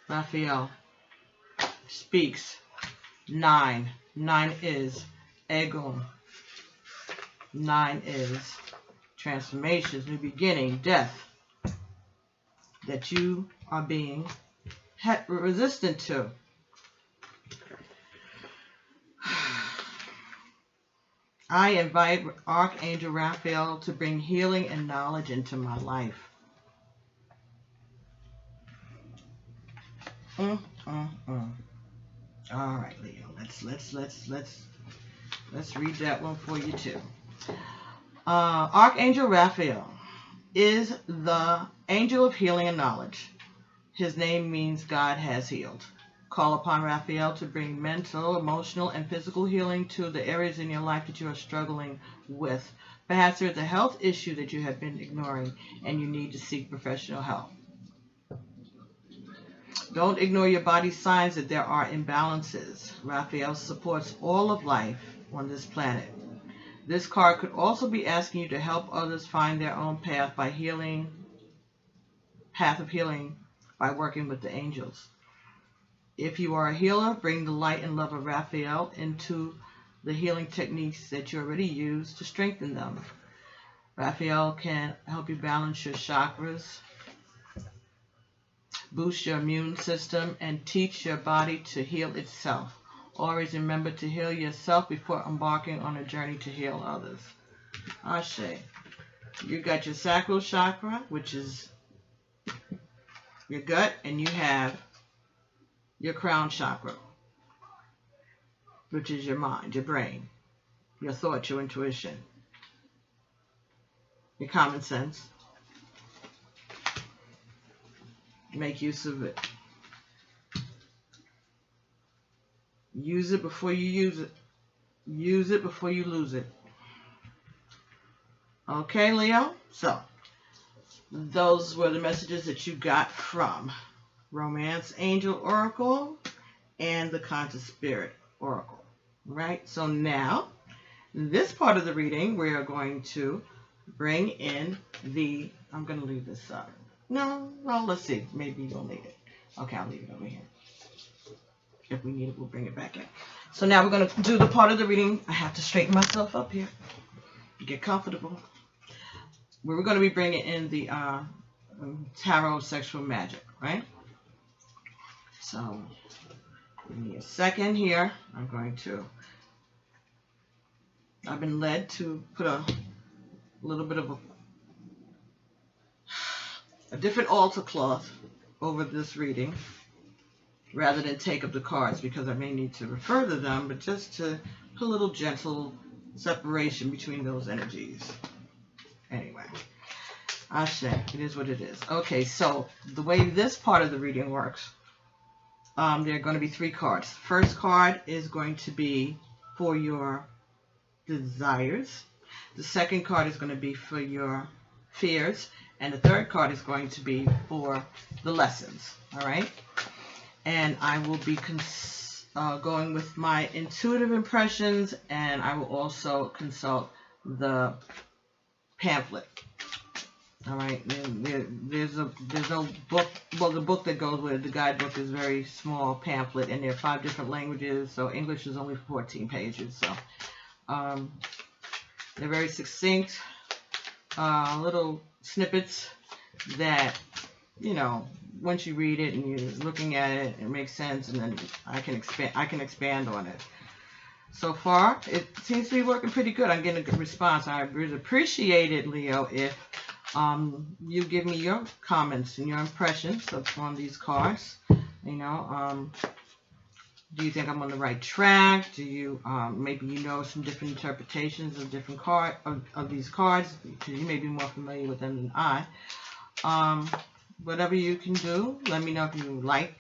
Raphael speaks. 9. 9 is Egon. 9 is transformations, new beginning, death. That you are being resistant to. I invite Archangel Raphael to bring healing and knowledge into my life. All right, Leo. Let's read that one for you too. Archangel Raphael is the angel of healing and knowledge. His name means God has healed. Call upon Raphael to bring mental, emotional, and physical healing to the areas in your life that you are struggling with. Perhaps there is a health issue that you have been ignoring and you need to seek professional help. Don't ignore your body's signs that there are imbalances. Raphael supports all of life on this planet. This card could also be asking you to help others find their own path of healing by working with the angels. If you are a healer, bring the light and love of Raphael into the healing techniques that you already use to strengthen them. Raphael can help you balance your chakras, boost your immune system, and teach your body to heal itself. Always remember to heal yourself before embarking on a journey to heal others. Ashe. You got your sacral chakra, which is your gut, and you have your crown chakra, which is your mind, your brain, your thoughts, your intuition, your common sense. Make use of it. Use it before you use it. Use it before you lose it. Okay, Leo? So, those were the messages that you got from Romance Angel Oracle and the Conscious Spirit Oracle. Right? So now, in this part of the reading, we are going to bring in the... I'm going to leave this up. No, well, let's see. Maybe you'll need it. Okay, I'll leave it over here. If we need it, we'll bring it back in. So now we're going to do the part of the reading. I have to straighten myself up here. Get comfortable. We're going to be bringing in the Tarot Sexual Magic, right? So, give me a second here. I've been led to put a little bit of a different altar cloth over this reading rather than take up the cards, because I may need to refer to them, but just to put a little gentle separation between those energies. Anyway, Ashe, it is what it is. Okay, so the way this part of the reading works, there are going to be 3 cards. First card is going to be for your desires. The second card is going to be for your fears. And the third card is going to be for the lessons. All right? And I will be going with my intuitive impressions, and I will also consult the pamphlet. All right? There's no book. Well, the book that goes with it, the guidebook, is a very small pamphlet, and there are 5 different languages, so English is only 14 pages. So they're very succinct, little snippets that, you know, once you read it and you're looking at it, it makes sense, and then I can expand on it. So far, it seems to be working pretty good. I'm getting a good response. I would appreciate it, Leo, if you give me your comments and your impressions on these cards. You know, do you think I'm on the right track? Do you maybe you know some different interpretations of different of these cards, because you may be more familiar with them than I. Whatever you can do, let me know if you like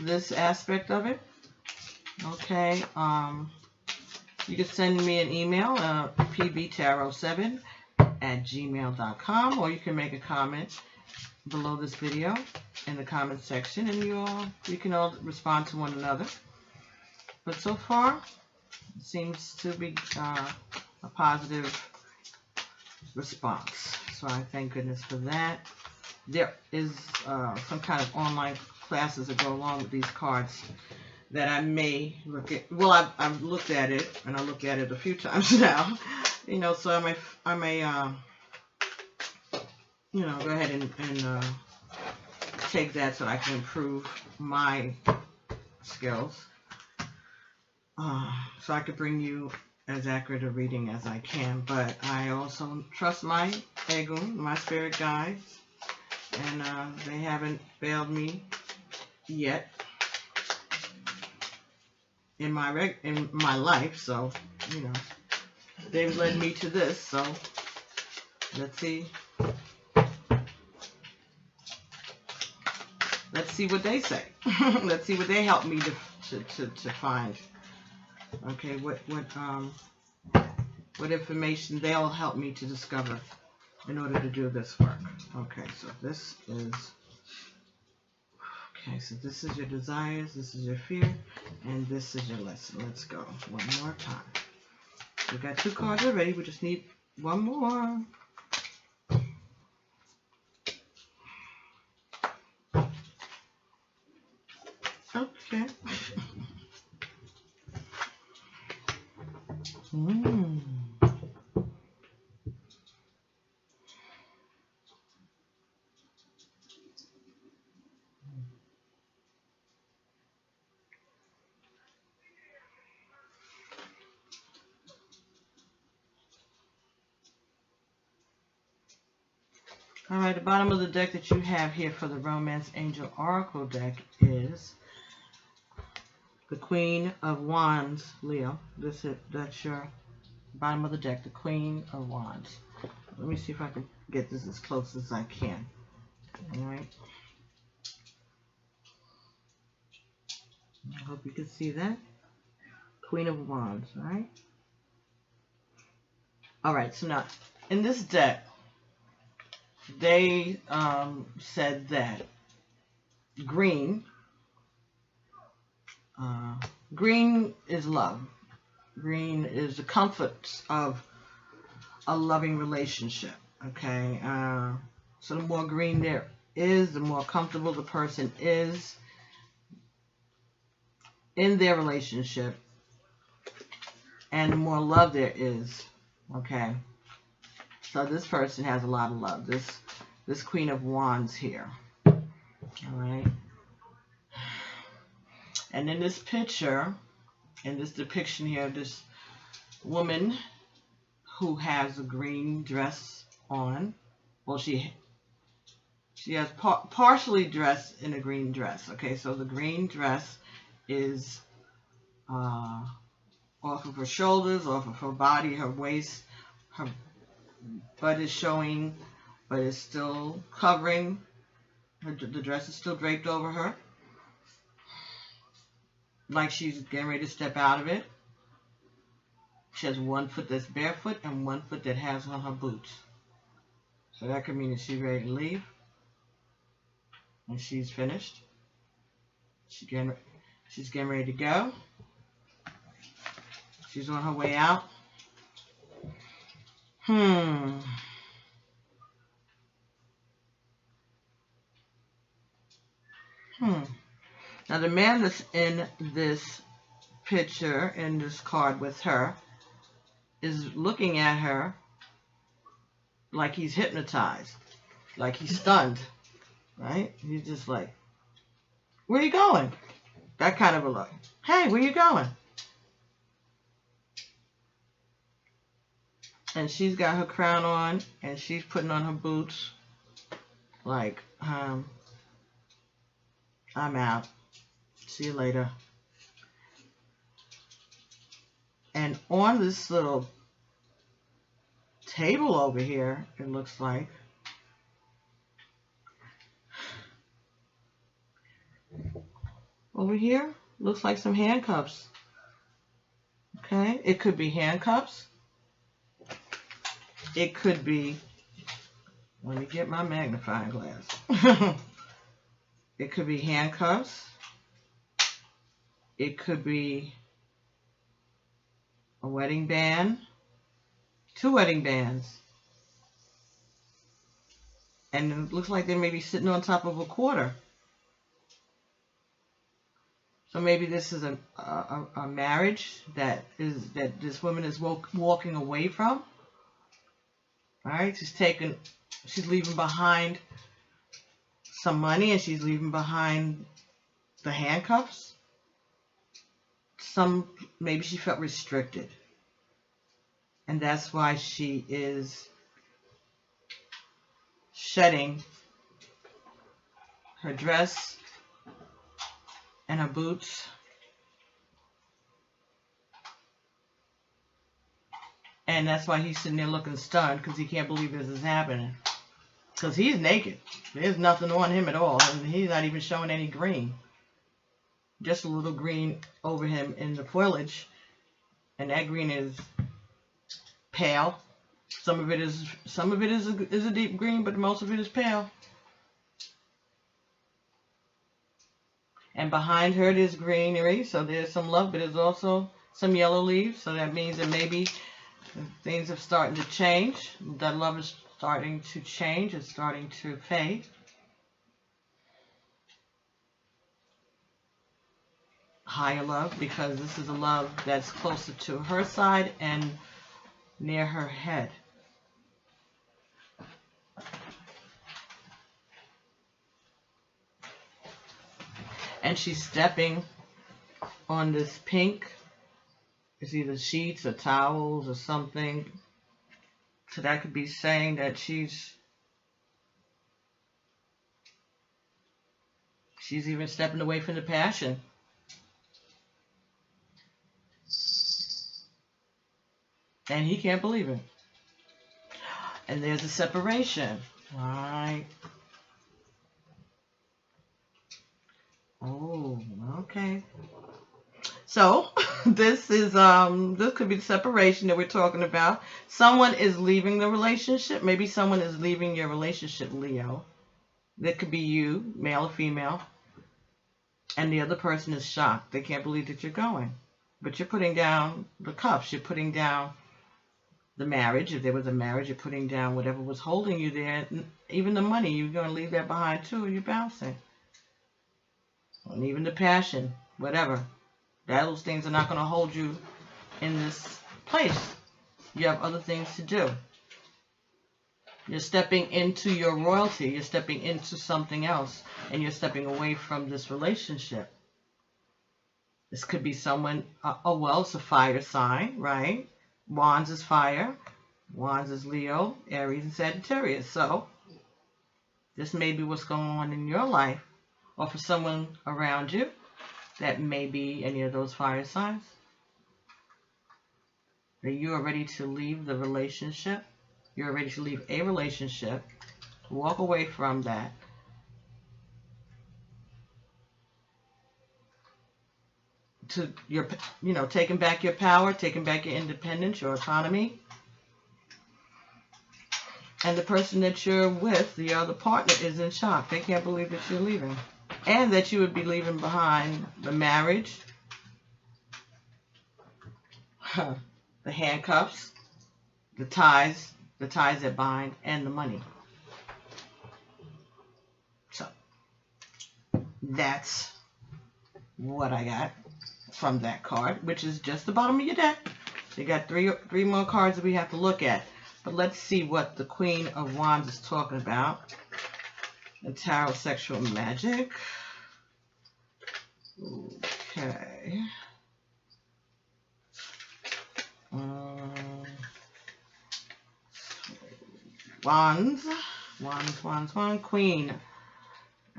this aspect of it. Okay. You can send me an email, pbtarot7@gmail.com, or you can make a comment below this video in the comment section, and you can all respond to one another. But so far, it seems to be a positive response. So I thank goodness for that. There is some kind of online classes that go along with these cards that I may look at. Well, I've looked at it, and I look at it a few times now. You know, so I may you know, go ahead and take that so I can improve my skills. So I could bring you as accurate a reading as I can. But I also trust my ego, my spirit guides, and they haven't failed me yet in my life. So, you know, they've led me to this. So let's see. Let's see what they say. Let's see what they help me to find. Okay, what information they'll help me to discover in order to do this work. Okay, so this is, okay, so this is your desires, this is your fear, and this is your lesson. Let's go one more time. We got 2 cards already. We just need one more. Okay. All right, the bottom of the deck that you have here for the Romance Angel Oracle deck is the Queen of Wands, Leo. That's your bottom of the deck, the Queen of Wands. Let me see if I can get this as close as I can. All right. I hope you can see that. Queen of Wands, all right? All right, so now, in this deck, they said that green is love. Green is the comforts of a loving relationship. Okay, so the more green there is, the more comfortable the person is in their relationship, and the more love there is. Okay, so this person has a lot of love. This Queen of Wands here. All right. And in this picture, in this depiction here, this woman who has a green dress on. Well, she has partially dressed in a green dress. Okay, so the green dress is off of her shoulders, off of her body, her waist, her butt is showing, but it's still covering. The dress is still draped over her, like she's getting ready to step out of it. She has one foot that's barefoot and one foot that has on her boots. So that could mean that she's ready to leave. And she's finished. She's getting ready to go. She's on her way out. Now the man that's in this picture, in this card with her, is looking at her like he's hypnotized, like he's stunned, right? He's just like, where are you going? That kind of a look. Hey, where you going? And she's got her crown on, and she's putting on her boots, like, I'm out. See you later. And on this little table over here, it looks like, over here, looks like some handcuffs. Okay, it could be handcuffs. It could be Let me get my magnifying glass. It could be handcuffs. It could be a wedding band. 2 wedding bands. And it looks like they may be sitting on top of a quarter. So maybe this is a marriage that this woman is walking away from. All right, she's leaving behind some money, and she's leaving behind the handcuffs. Maybe she felt restricted, and that's why she is shedding her dress and her boots, and that's why he's sitting there looking stunned, because he can't believe this is happening, because he's naked. There's nothing on him at all, and he's not even showing any green, just a little green over him in the foliage, and that green is pale. Some of it is a deep green, but most of it is pale. And behind her there's greenery, so there's some love, but there's also some yellow leaves. So that means that maybe things are starting to change. That love is starting to change. It's starting to fade. Higher love, because this is a love that's closer to her side and near her head. And she's stepping on this pink. It's either sheets or towels or something. So that could be saying that she's even stepping away from the passion. And he can't believe it. And there's a separation. Right. Oh, okay. So this could be the separation that we're talking about. Someone is leaving the relationship. Maybe someone is leaving your relationship, Leo. That could be you, male or female. And the other person is shocked. They can't believe that you're going. But you're putting down the cuffs. You're putting down the marriage. If there was a marriage, you're putting down whatever was holding you there. Even the money, you're going to leave that behind too. You're bouncing. And even the passion, whatever. Those things are not going to hold you in this place. You have other things to do. You're stepping into your royalty. You're stepping into something else. And you're stepping away from this relationship. This could be someone, well, it's a fire sign, right? Wands is fire. Wands is Leo, Aries, and Sagittarius. So, this may be what's going on in your life. Or for someone around you. That may be any of those fire signs. That you are ready to leave the relationship. You're ready to leave a relationship. Walk away from that. To your, taking back your power, taking back your independence, your autonomy. And the person that you're with, the other partner, is in shock. They can't believe that you're leaving. And that you would be leaving behind the marriage, the handcuffs, the ties that bind, and the money. So, that's what I got from that card, which is just the bottom of your deck. So you got three more cards that we have to look at. But let's see what the Queen of Wands is talking about. The Tarot Sexual Magic. Okay. Wands. Queen.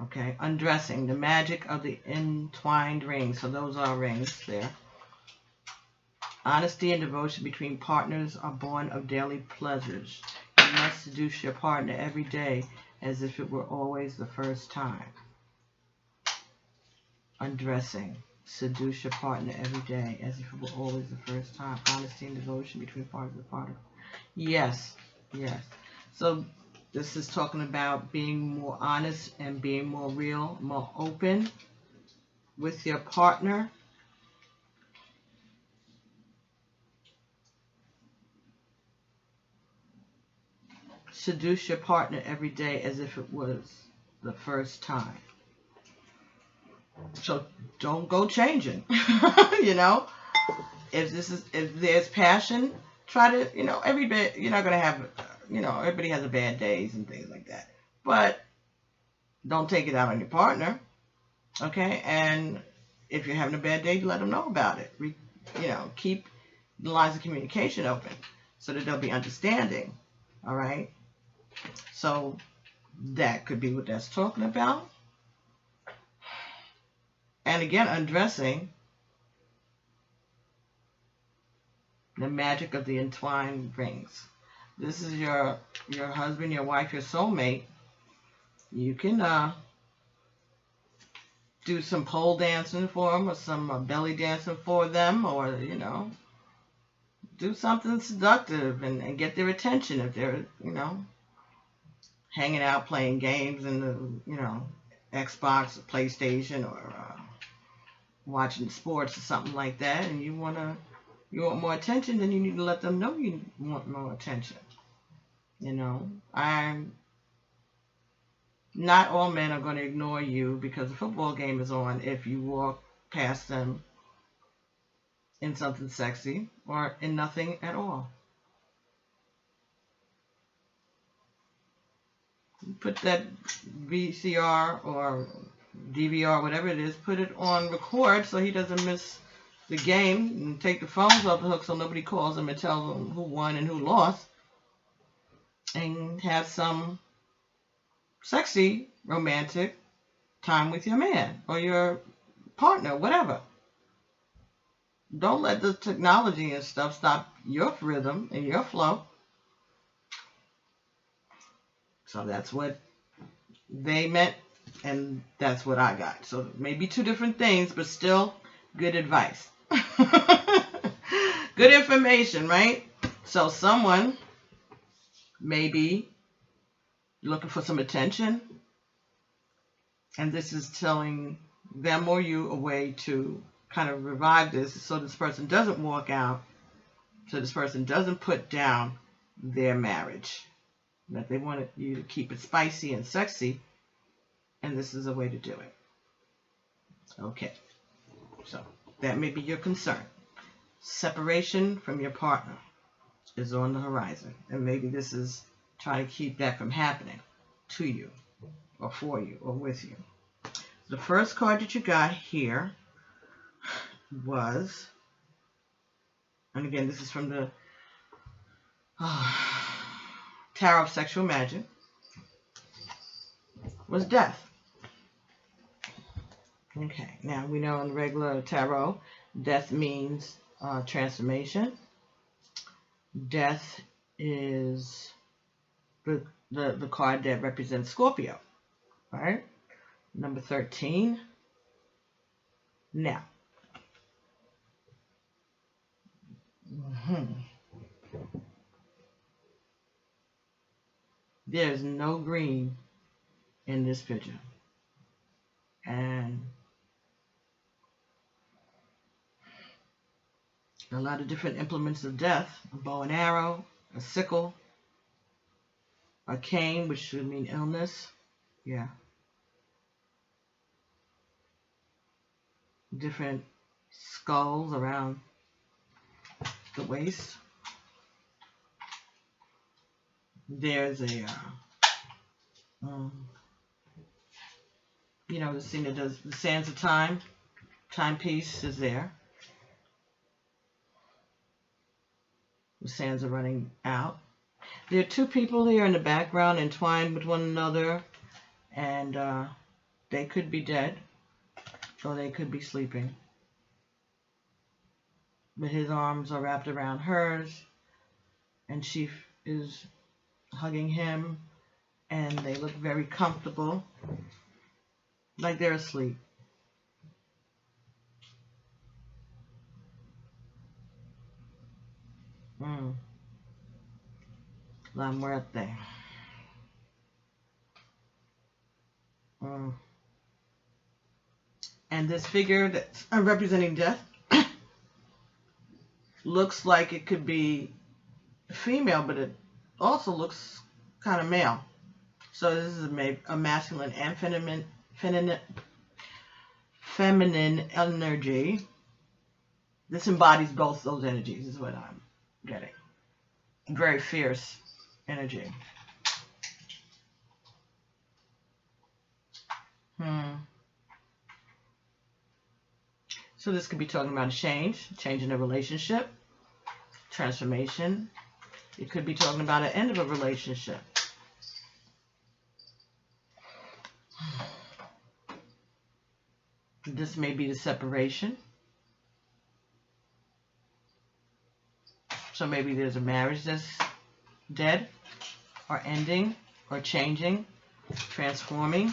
Okay. Undressing. The magic of the entwined rings. So those are rings there. Honesty and devotion between partners are born of daily pleasures. You must seduce your partner every day as if it were always the first time. Undressing. Seduce your partner every day as if it were always the first time. Honesty and devotion between partners are part of. Yes. Yes. So This is talking about being more honest and being more real, more open with your partner. Seduce your partner every day as if it was the first time. So don't go changing. You know, if there's passion, try to, you know, every day. You're not gonna have, you know, everybody has a bad days and things like that. But don't take it out on your partner, okay? And if you're having a bad day, let them know about it. You know, keep the lines of communication open so that they'll be understanding. All right. So that could be what that's talking about. And again, undressing, the magic of the entwined rings. This is your husband, your wife, your soulmate. You can do some pole dancing for them, or some belly dancing for them, or, you know, do something seductive and get their attention if they're, you know, hanging out playing games in the, you know, Xbox or PlayStation, or watching sports or something like that, and you want more attention, then you need to let them know you want more attention. You know, not all men are going to ignore you because the football game is on if you walk past them in something sexy or in nothing at all. Put that VCR or DVR, whatever it is, put it on record so he doesn't miss the game, and take the phones off the hook so nobody calls him and tells him who won and who lost, and have some sexy, romantic time with your man or your partner, whatever. Don't let the technology and stuff stop your rhythm and your flow. So that's what they meant, and that's what I got. So maybe two different things, but still good advice. Good information, right? So someone may be looking for some attention, and this is telling them or you a way to kind of revive this, so this person doesn't walk out, so this person doesn't put down their marriage. That they want you to keep it spicy and sexy, and this is a way to do it. Okay, so that may be your concern. Separation from your partner is on the horizon, and maybe this is trying to keep that from happening to you, or for you, or with you. The first card that you got here was, and again, this is from the Tarot of Sexual Magic, was Death. Okay, now we know in regular tarot, death means transformation. Death is the card that represents Scorpio. All right, number 13. Now, there's no green in this picture, and a lot of different implements of death: a bow and arrow, a sickle, a cane, which should mean illness. Yeah. Different skulls around the waist. There's a, you know, this thing that does the sands of time. Timepiece is there. The sands are running out. There are two people here in the background entwined with one another, and they could be dead, or they could be sleeping. But his arms are wrapped around hers, and she is hugging him, and they look very comfortable, like they're asleep. La muerte. And this figure that's representing death looks like it could be female, but it also looks kind of male. So this is a masculine and feminine energy. This embodies both those energies, is what I'm getting. Very fierce energy. So this could be talking about a change in a relationship, transformation. It could be talking about an end of a relationship. This may be the separation. So maybe there's a marriage that's dead, or ending, or changing, transforming.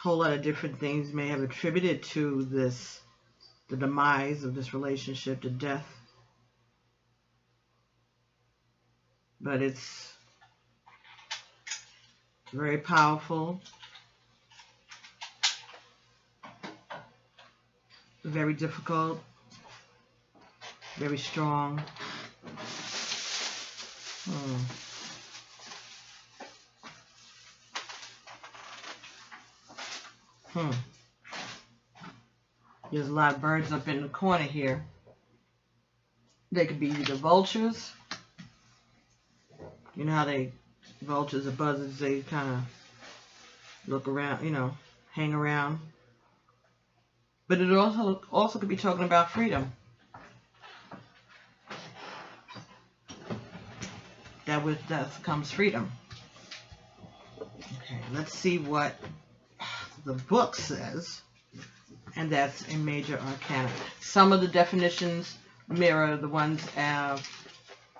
Whole lot of different things may have attributed to this, the demise of this relationship, the death. But it's very powerful, very difficult, very strong. There's a lot of birds up in the corner here. They could be either vultures. You know how vultures or buzzards, they kind of look around, hang around. But it also could be talking about freedom. That with death comes freedom. Okay, let's see what the book says. And that's a major arcana. Some of the definitions mirror the ones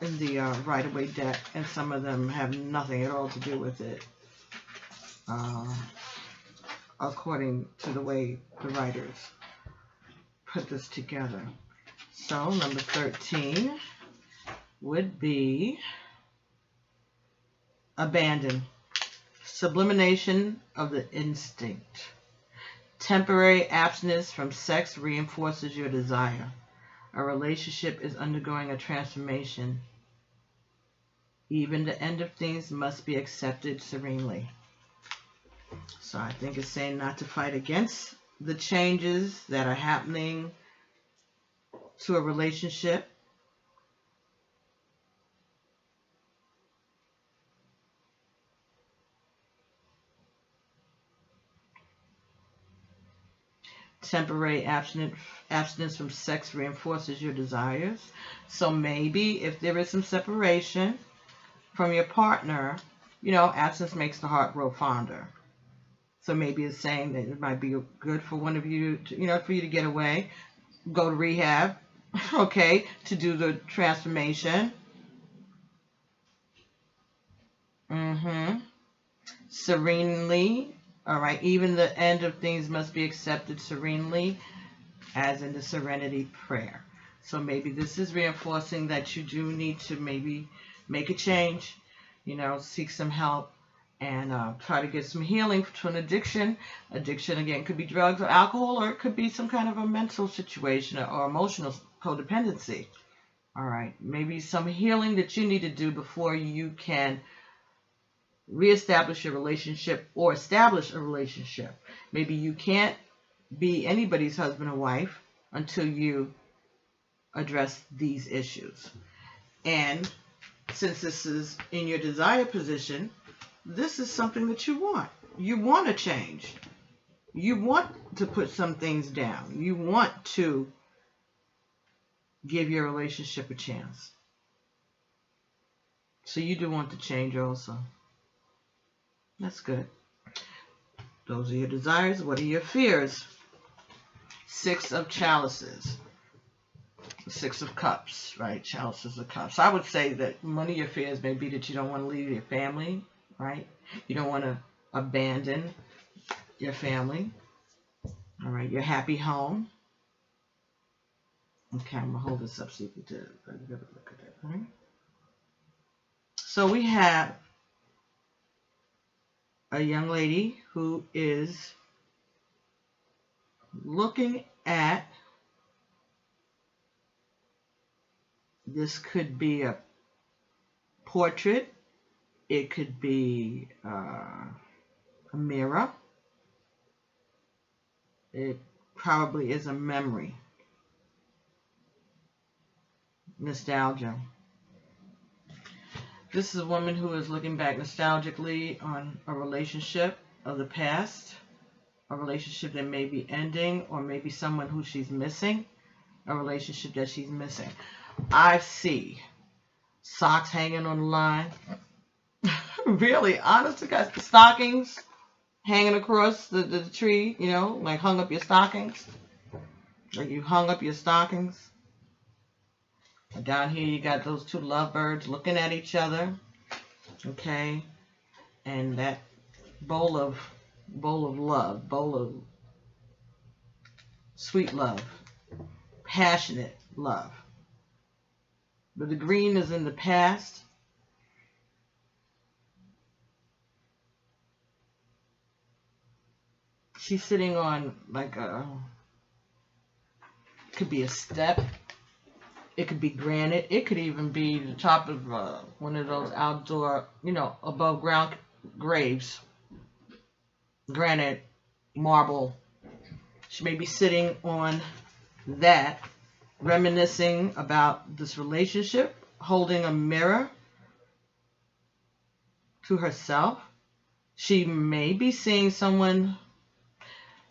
in the Rider-Waite deck, and some of them have nothing at all to do with it, according to the way the writers put this together. So number 13 would be abandon, sublimation of the instinct. Temporary abstinence from sex reinforces your desire. A relationship is undergoing a transformation. Even the end of things must be accepted serenely. So I think it's saying not to fight against the changes that are happening to a relationship. Temporary abstinence from sex reinforces your desires. So maybe if there is some separation from your partner, absence makes the heart grow fonder. So maybe it's saying that it might be good for one of you to, for you to get away, go to rehab, okay, to do the transformation. Serenely. All right, even the end of things must be accepted serenely, as in the serenity prayer. So maybe this is reinforcing that you do need to maybe make a change, seek some help, and try to get some healing to an addiction. Addiction, again, could be drugs or alcohol, or it could be some kind of a mental situation or emotional codependency. All right, maybe some healing that you need to do before you can reestablish your relationship or establish a relationship. Maybe you can't be anybody's husband or wife until you address these issues. And since this is in your desire position, this is something that you want. You want to change. You want to put some things down. You want to give your relationship a chance. So you do want to change also. That's good. Those are your desires. What are your fears? 6 of chalices. 6 of cups, right? Chalices of cups. I would say that one of your fears may be that you don't want to leave your family, right? You don't want to abandon your family. All right, your happy home. Okay, I'm gonna hold this up so you can look at it. Right? So we have a young lady who is looking at, this could be a portrait, it could be a mirror, it probably is a memory, nostalgia. This is a woman who is looking back nostalgically on a relationship of the past, a relationship that may be ending, or maybe someone who she's missing, a relationship that she's missing. I see socks hanging on the line. Really, honest to God, stockings hanging across the tree, you know, like hung up your stockings. Like you hung up your stockings. And down here you got those two lovebirds looking at each other. Okay. And that bowl of love, bowl of sweet love, passionate love. But the green is in the past. She's sitting on like could be a step. It could be granite. It could even be the top of one of those outdoor, you know, above ground graves. Granite, marble. She may be sitting on that, reminiscing about this relationship, holding a mirror to herself. She may be seeing someone,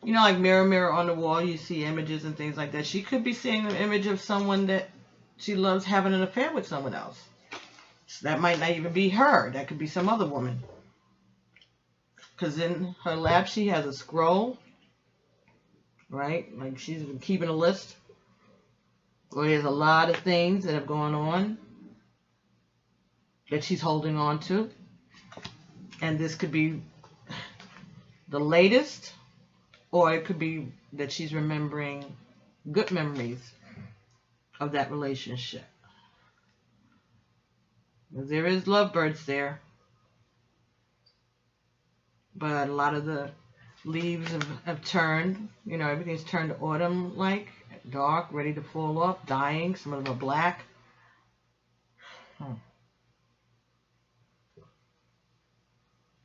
you know, like mirror, mirror on the wall, you see images and things like that. She could be seeing an image of someone that she loves having an affair with someone else. So that might not even be her. That could be some other woman. Because in her lap, she has a scroll, right? Like she's been keeping a list where there's a lot of things that have gone on that she's holding on to. And this could be the latest, or it could be that she's remembering good memories of that relationship. There is lovebirds there, but a lot of the leaves have turned, you know, everything's turned to autumn like, dark, ready to fall off, dying. Some of them are black.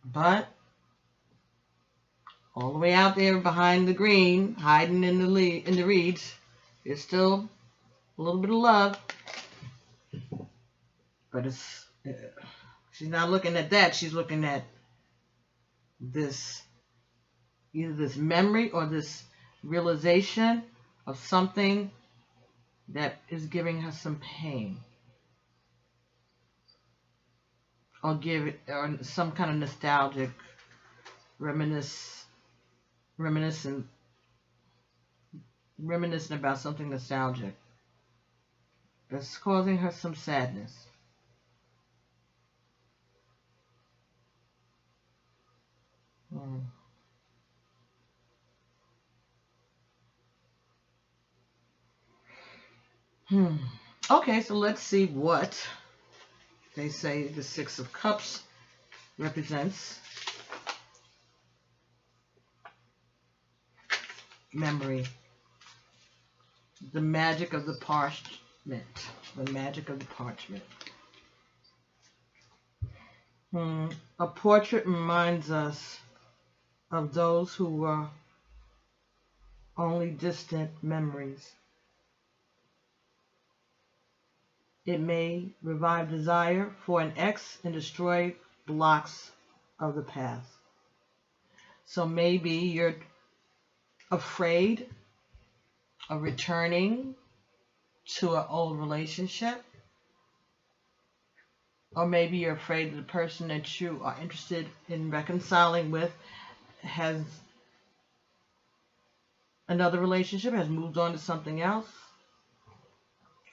But all the way out there behind the green, hiding in the reeds, there's still a little bit of love. But it's she's not looking at that. She's looking at this, either this memory or this realization of something that is giving her some pain, or some kind of nostalgic reminiscent about something nostalgic that's causing her some sadness. Okay, so let's see what they say the Six of Cups represents. Memory. The magic of the parchment. The magic of the parchment. A portrait reminds us of those who were only distant memories. It may revive desire for an ex and destroy blocks of the past. So maybe you're afraid of returning to an old relationship, or maybe you're afraid that the person that you are interested in reconciling with has another relationship, has moved on to something else,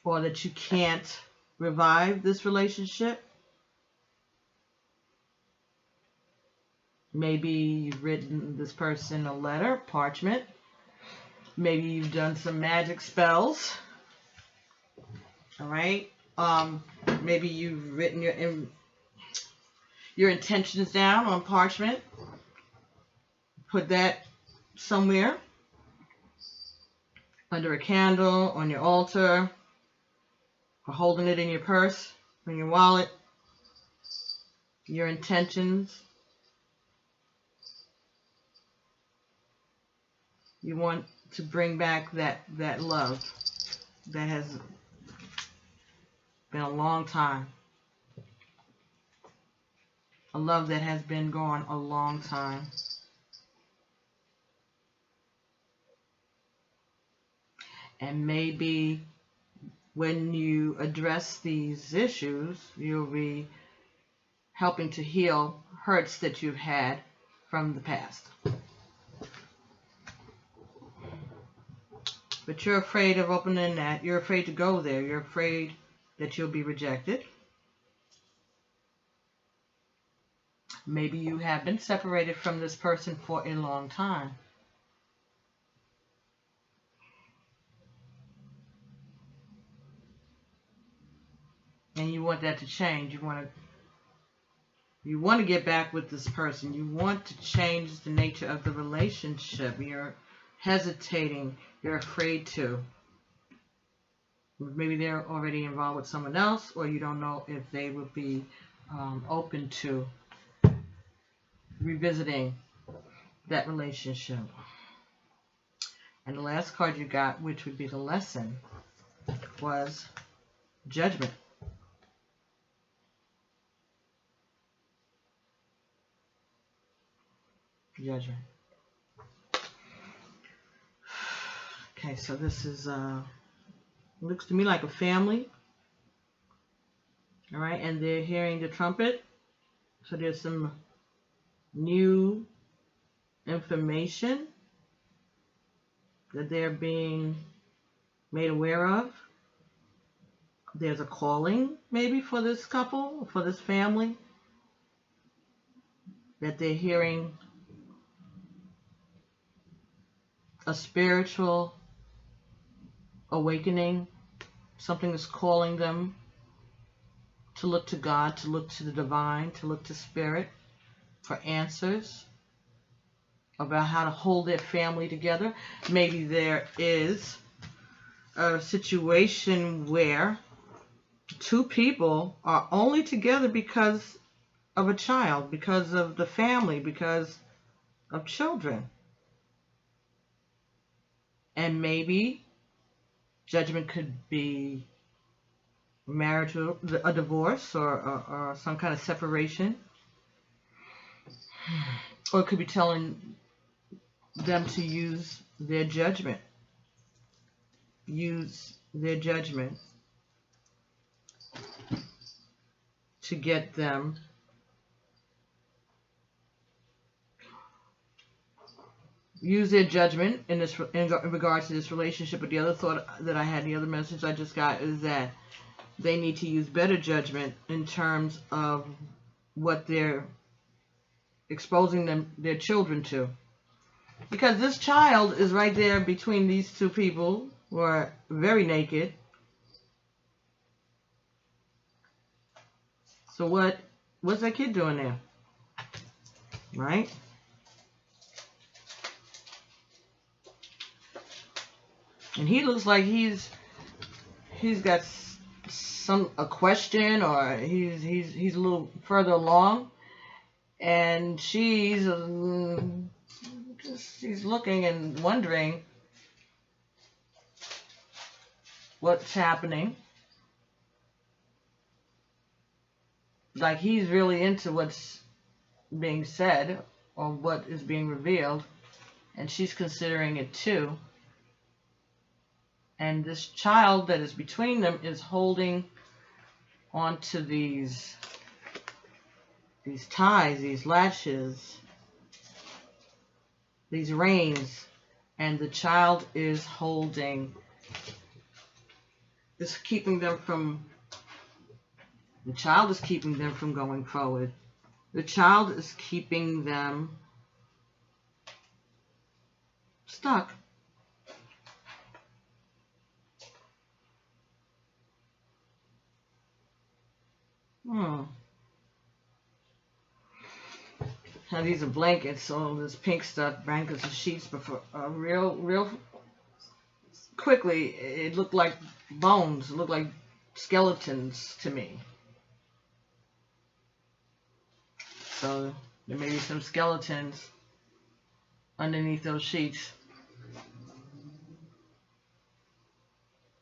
or that you can't revive this relationship. Maybe you've written this person a letter, parchment. Maybe you've done some magic spells All right. Maybe you've written your intentions down on parchment. Put that somewhere under a candle, on your altar, or holding it in your purse, in your wallet. Your intentions. You want to bring back that love that has been a long time. A love that has been gone a long time. And maybe when you address these issues, you'll be helping to heal hurts that you've had from the past. But you're afraid of opening that. You're afraid to go there. You're afraid that you'll be rejected. Maybe you have been separated from this person for a long time. And you want that to change. You want to get back with this person. You want to change the nature of the relationship. You're hesitating. You're afraid to. Maybe they're already involved with someone else, or you don't know if they would be open to revisiting that relationship. And the last card you got, which would be the lesson, was judgment. Judgment. Okay, so this is looks to me like a family. All right, and they're hearing the trumpet. So there's some new information that they're being made aware of. There's a calling maybe for this couple, for this family, that they're hearing a spiritual awakening. Something is calling them to look to God, to look to the divine, to look to spirit for answers about how to hold their family together. Maybe there is a situation where two people are only together because of a child, because of the family, because of children. And maybe judgment could be marital, a divorce, or some kind of separation. Or it could be telling them to use their judgment. Use their judgment to get them use their judgment in regards to this relationship. But the other thought that I had, the other message I just got, is that they need to use better judgment in terms of what they're exposing their children to. Because this child is right there between these two people who are very naked. So what's that kid doing there? Right? And he looks like he's got a question, or he's a little further along, and she's looking and wondering what's happening. Like he's really into what's being said or what is being revealed, and she's considering it too. And this child that is between them is holding onto these ties, these latches, these reins, and the child is keeping them from going forward. The child is keeping them stuck. Now these are blankets, all this pink stuff, blankets and sheets, but for real quickly, it looked like bones, it looked like skeletons to me. So there may be some skeletons underneath those sheets.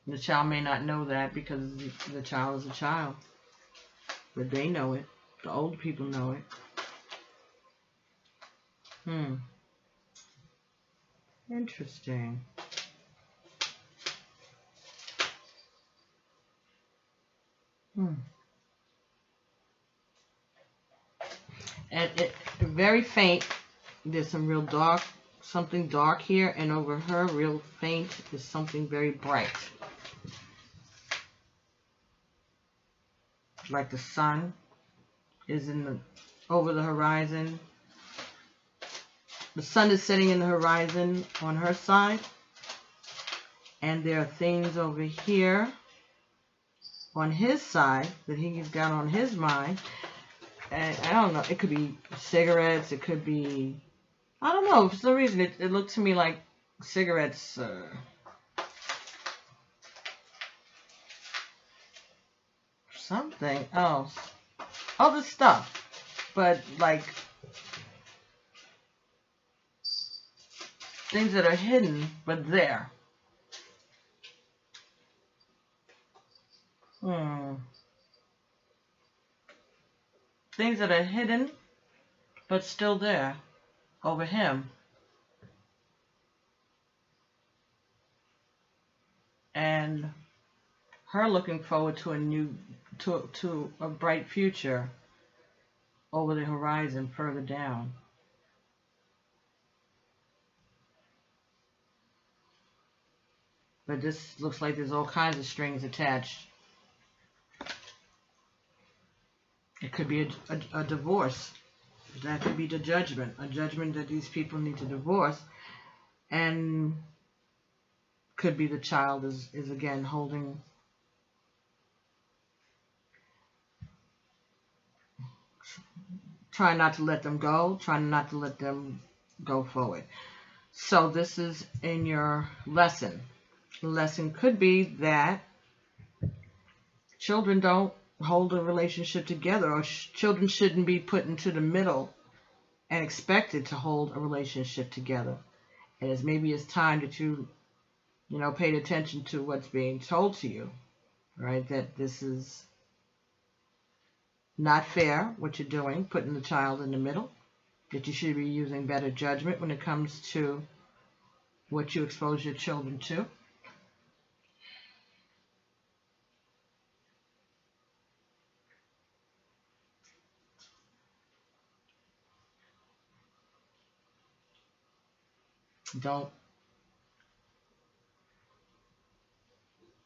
The child may not know that because the child is a child, but they know it. The older people know it. Interesting. And it very faint. There's some real dark, something dark here, and over her, real faint, is something very bright. Like the sun is over the horizon. The sun is setting in the horizon on her side, and there are things over here on his side that he's got on his mind. And I don't know, it could be cigarettes, it could be, I don't know, for some reason it looked to me like cigarettes, something else, other stuff, but like things that are hidden but there. Things that are hidden but still there over him. And her looking forward to a bright future over the horizon further down. But this looks like there's all kinds of strings attached. It could be a divorce. That could be the judgment. A judgment that these people need to divorce. And could be the child is again holding, trying not to let them go, trying not to let them go forward. So this is in your lesson. The lesson could be that children don't hold a relationship together, or children shouldn't be put into the middle and expected to hold a relationship together. And maybe it's time that you paid attention to what's being told to you, right? That this is not fair, what you're doing, putting the child in the middle, that you should be using better judgment when it comes to what you expose your children to.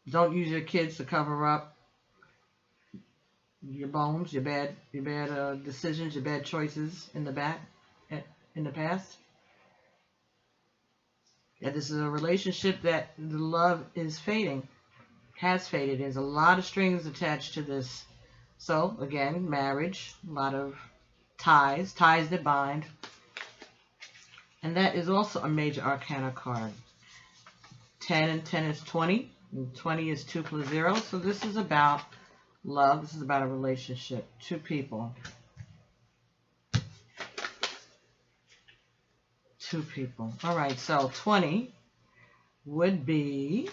Don't use your kids to cover up your bones, your bad decisions, your bad choices in the past. That this is a relationship that the love is fading, has faded. There's a lot of strings attached to this. So again, marriage, a lot of ties that bind. And that is also a major arcana card. 10 and 10 is 20. And 20 is 2 plus 0. So this is about love. This is about a relationship. Two people. Two people. All right. So 20 would be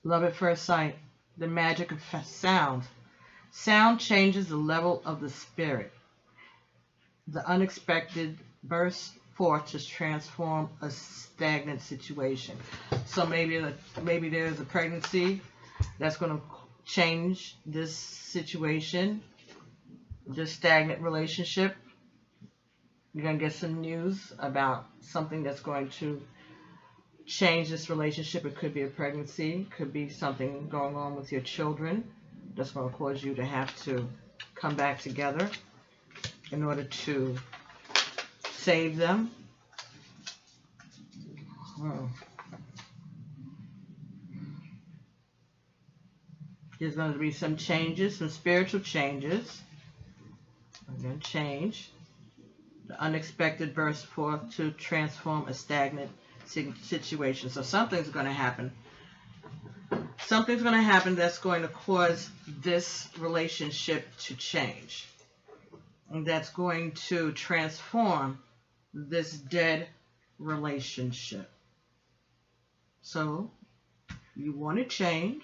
love at first sight. The magic of sound. Sound changes the level of the spirit. The unexpected bursts forth to transform a stagnant situation. So maybe there's a pregnancy that's going to change this situation, this stagnant relationship. You're going to get some news about something that's going to change this relationship. It could be a pregnancy, could be something going on with your children that's going to cause you to have to come back together in order to save them. There's going to be some changes, some spiritual changes. I'm going to change. The unexpected burst forth to transform a stagnant situation. So something's going to happen. Something's going to happen that's going to cause this relationship to change. And that's going to transform this dead relationship. So you want to change,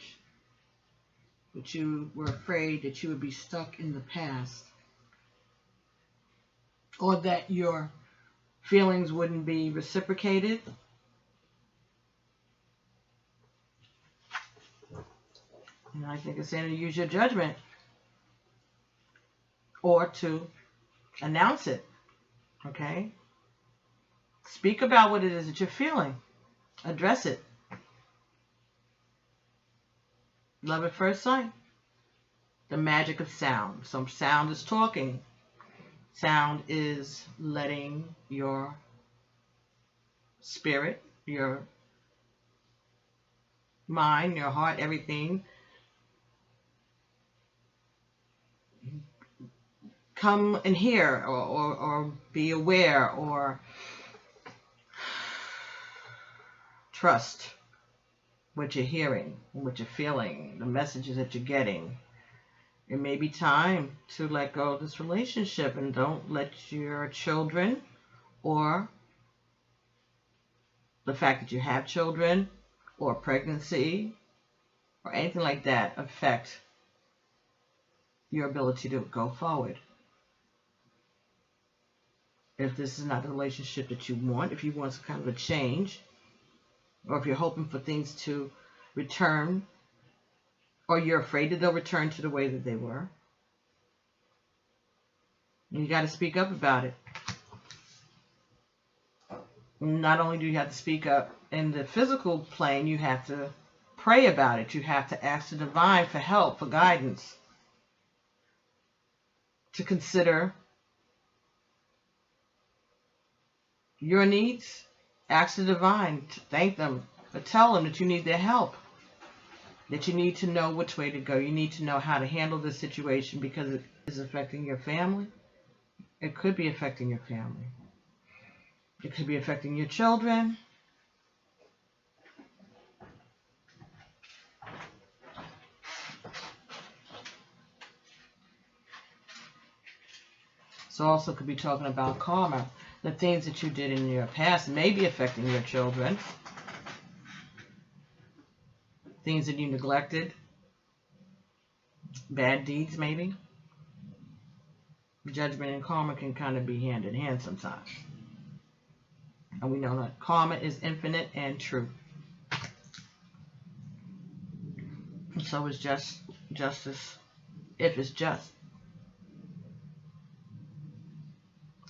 but you were afraid that you would be stuck in the past, or that your feelings wouldn't be reciprocated. And I think it's saying to use your judgment, or to announce it. Okay? Speak about what it is that you're feeling. Address it. Love at first sight. The magic of sound. So sound is talking. Sound is letting your spirit, your mind, your heart, everything come and hear, or be aware, or trust what you're hearing, what you're feeling, the messages that you're getting. It may be time to let go of this relationship, and don't let your children, or the fact that you have children, or pregnancy, or anything like that affect your ability to go forward. If this is not the relationship that you want, if you want some kind of a change, or if you're hoping for things to return, or you're afraid that they'll return to the way that they were, you got to speak up about it. Not only do you have to speak up in the physical plane, you have to pray about it. You have to ask the divine for help, for guidance, to consider your needs. Ask the divine, to thank them, but tell them that you need their help, that you need to know which way to go. You need to know how to handle this situation, because it is affecting your family. It could be affecting your family. It could be affecting your children. So also could be talking about karma. The things that you did in your past may be affecting your children. Things that you neglected. Bad deeds, maybe. Judgment and karma can kind of be hand in hand sometimes. And we know that karma is infinite and true. And so is justice, if it's just.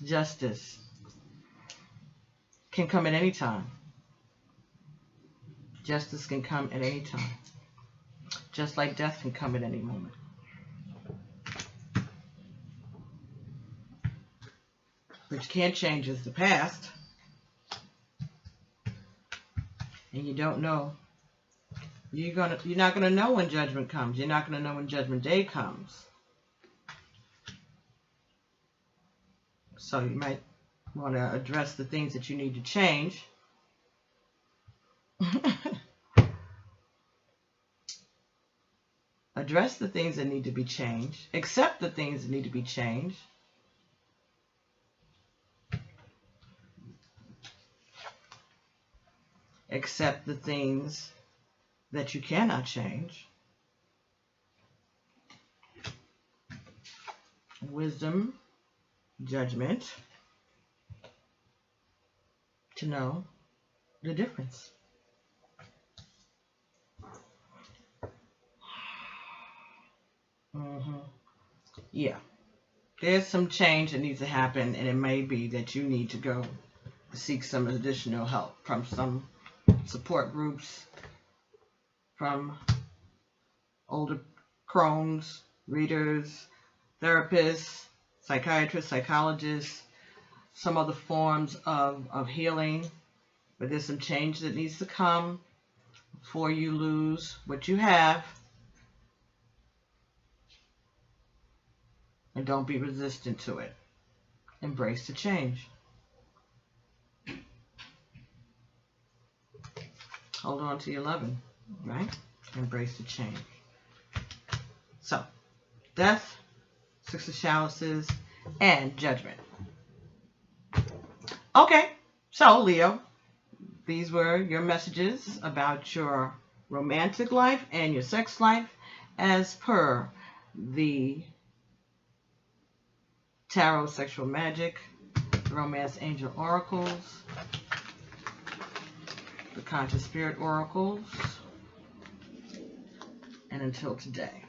Justice can come at any time. Justice can come at any time. Just like death can come at any moment. What you can't change is the past. And you don't know. You're not gonna know when judgment comes. You're not gonna know when judgment day comes. So you might want to address the things that you need to change. Address the things that need to be changed. Accept the things that need to be changed. Accept the things that you cannot change. Wisdom, judgment, to know the difference. Yeah, there's some change that needs to happen, and it may be that you need to go seek some additional help from some support groups, from older crones, readers, therapists, psychiatrists, psychologists, some other forms of healing. But there's some change that needs to come before you lose what you have and don't be resistant to it. Embrace the change. Hold on to your loving, right? Embrace the change. So, death, Six of Chalices, and Judgment. Okay, so Leo, these were your messages about your romantic life and your sex life as per the Tarot Sexual Magic, Romance Angel Oracles, the Conscious Spirit Oracles, and until today.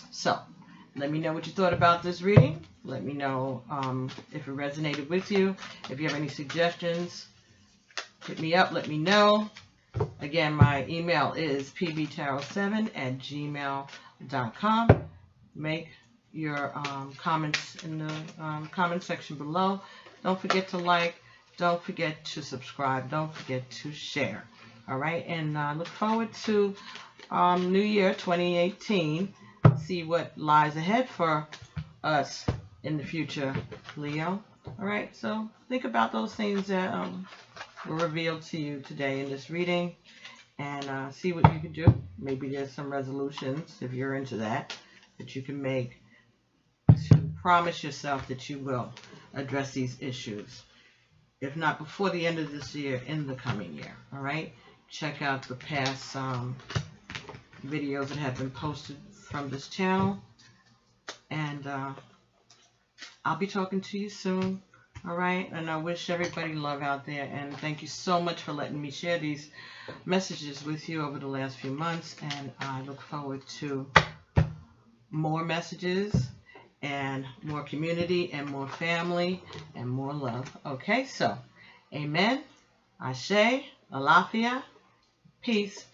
So, let me know what you thought about this reading. Let me know if it resonated with you. If you have any suggestions, hit me up, let me know. Again, my email is pbtarot7@gmail.com. Make your comments in the comment section below. Don't forget to like. Don't forget to subscribe. Don't forget to share. All right, and I look forward to New Year 2018. See what lies ahead for us in the future, Leo. All right, so think about those things that were revealed to you today in this reading, and see what you can do. Maybe there's some resolutions, if you're into that you can make to promise yourself that you will address these issues. If not before the end of this year, in the coming year. All right, check out the past videos that have been posted from this channel, and I'll be talking to you soon. All right, and I wish everybody love out there, and thank you so much for letting me share these messages with you over the last few months, and I look forward to more messages and more community and more family and more love. Okay, so amen, Ashe, Alafia, peace.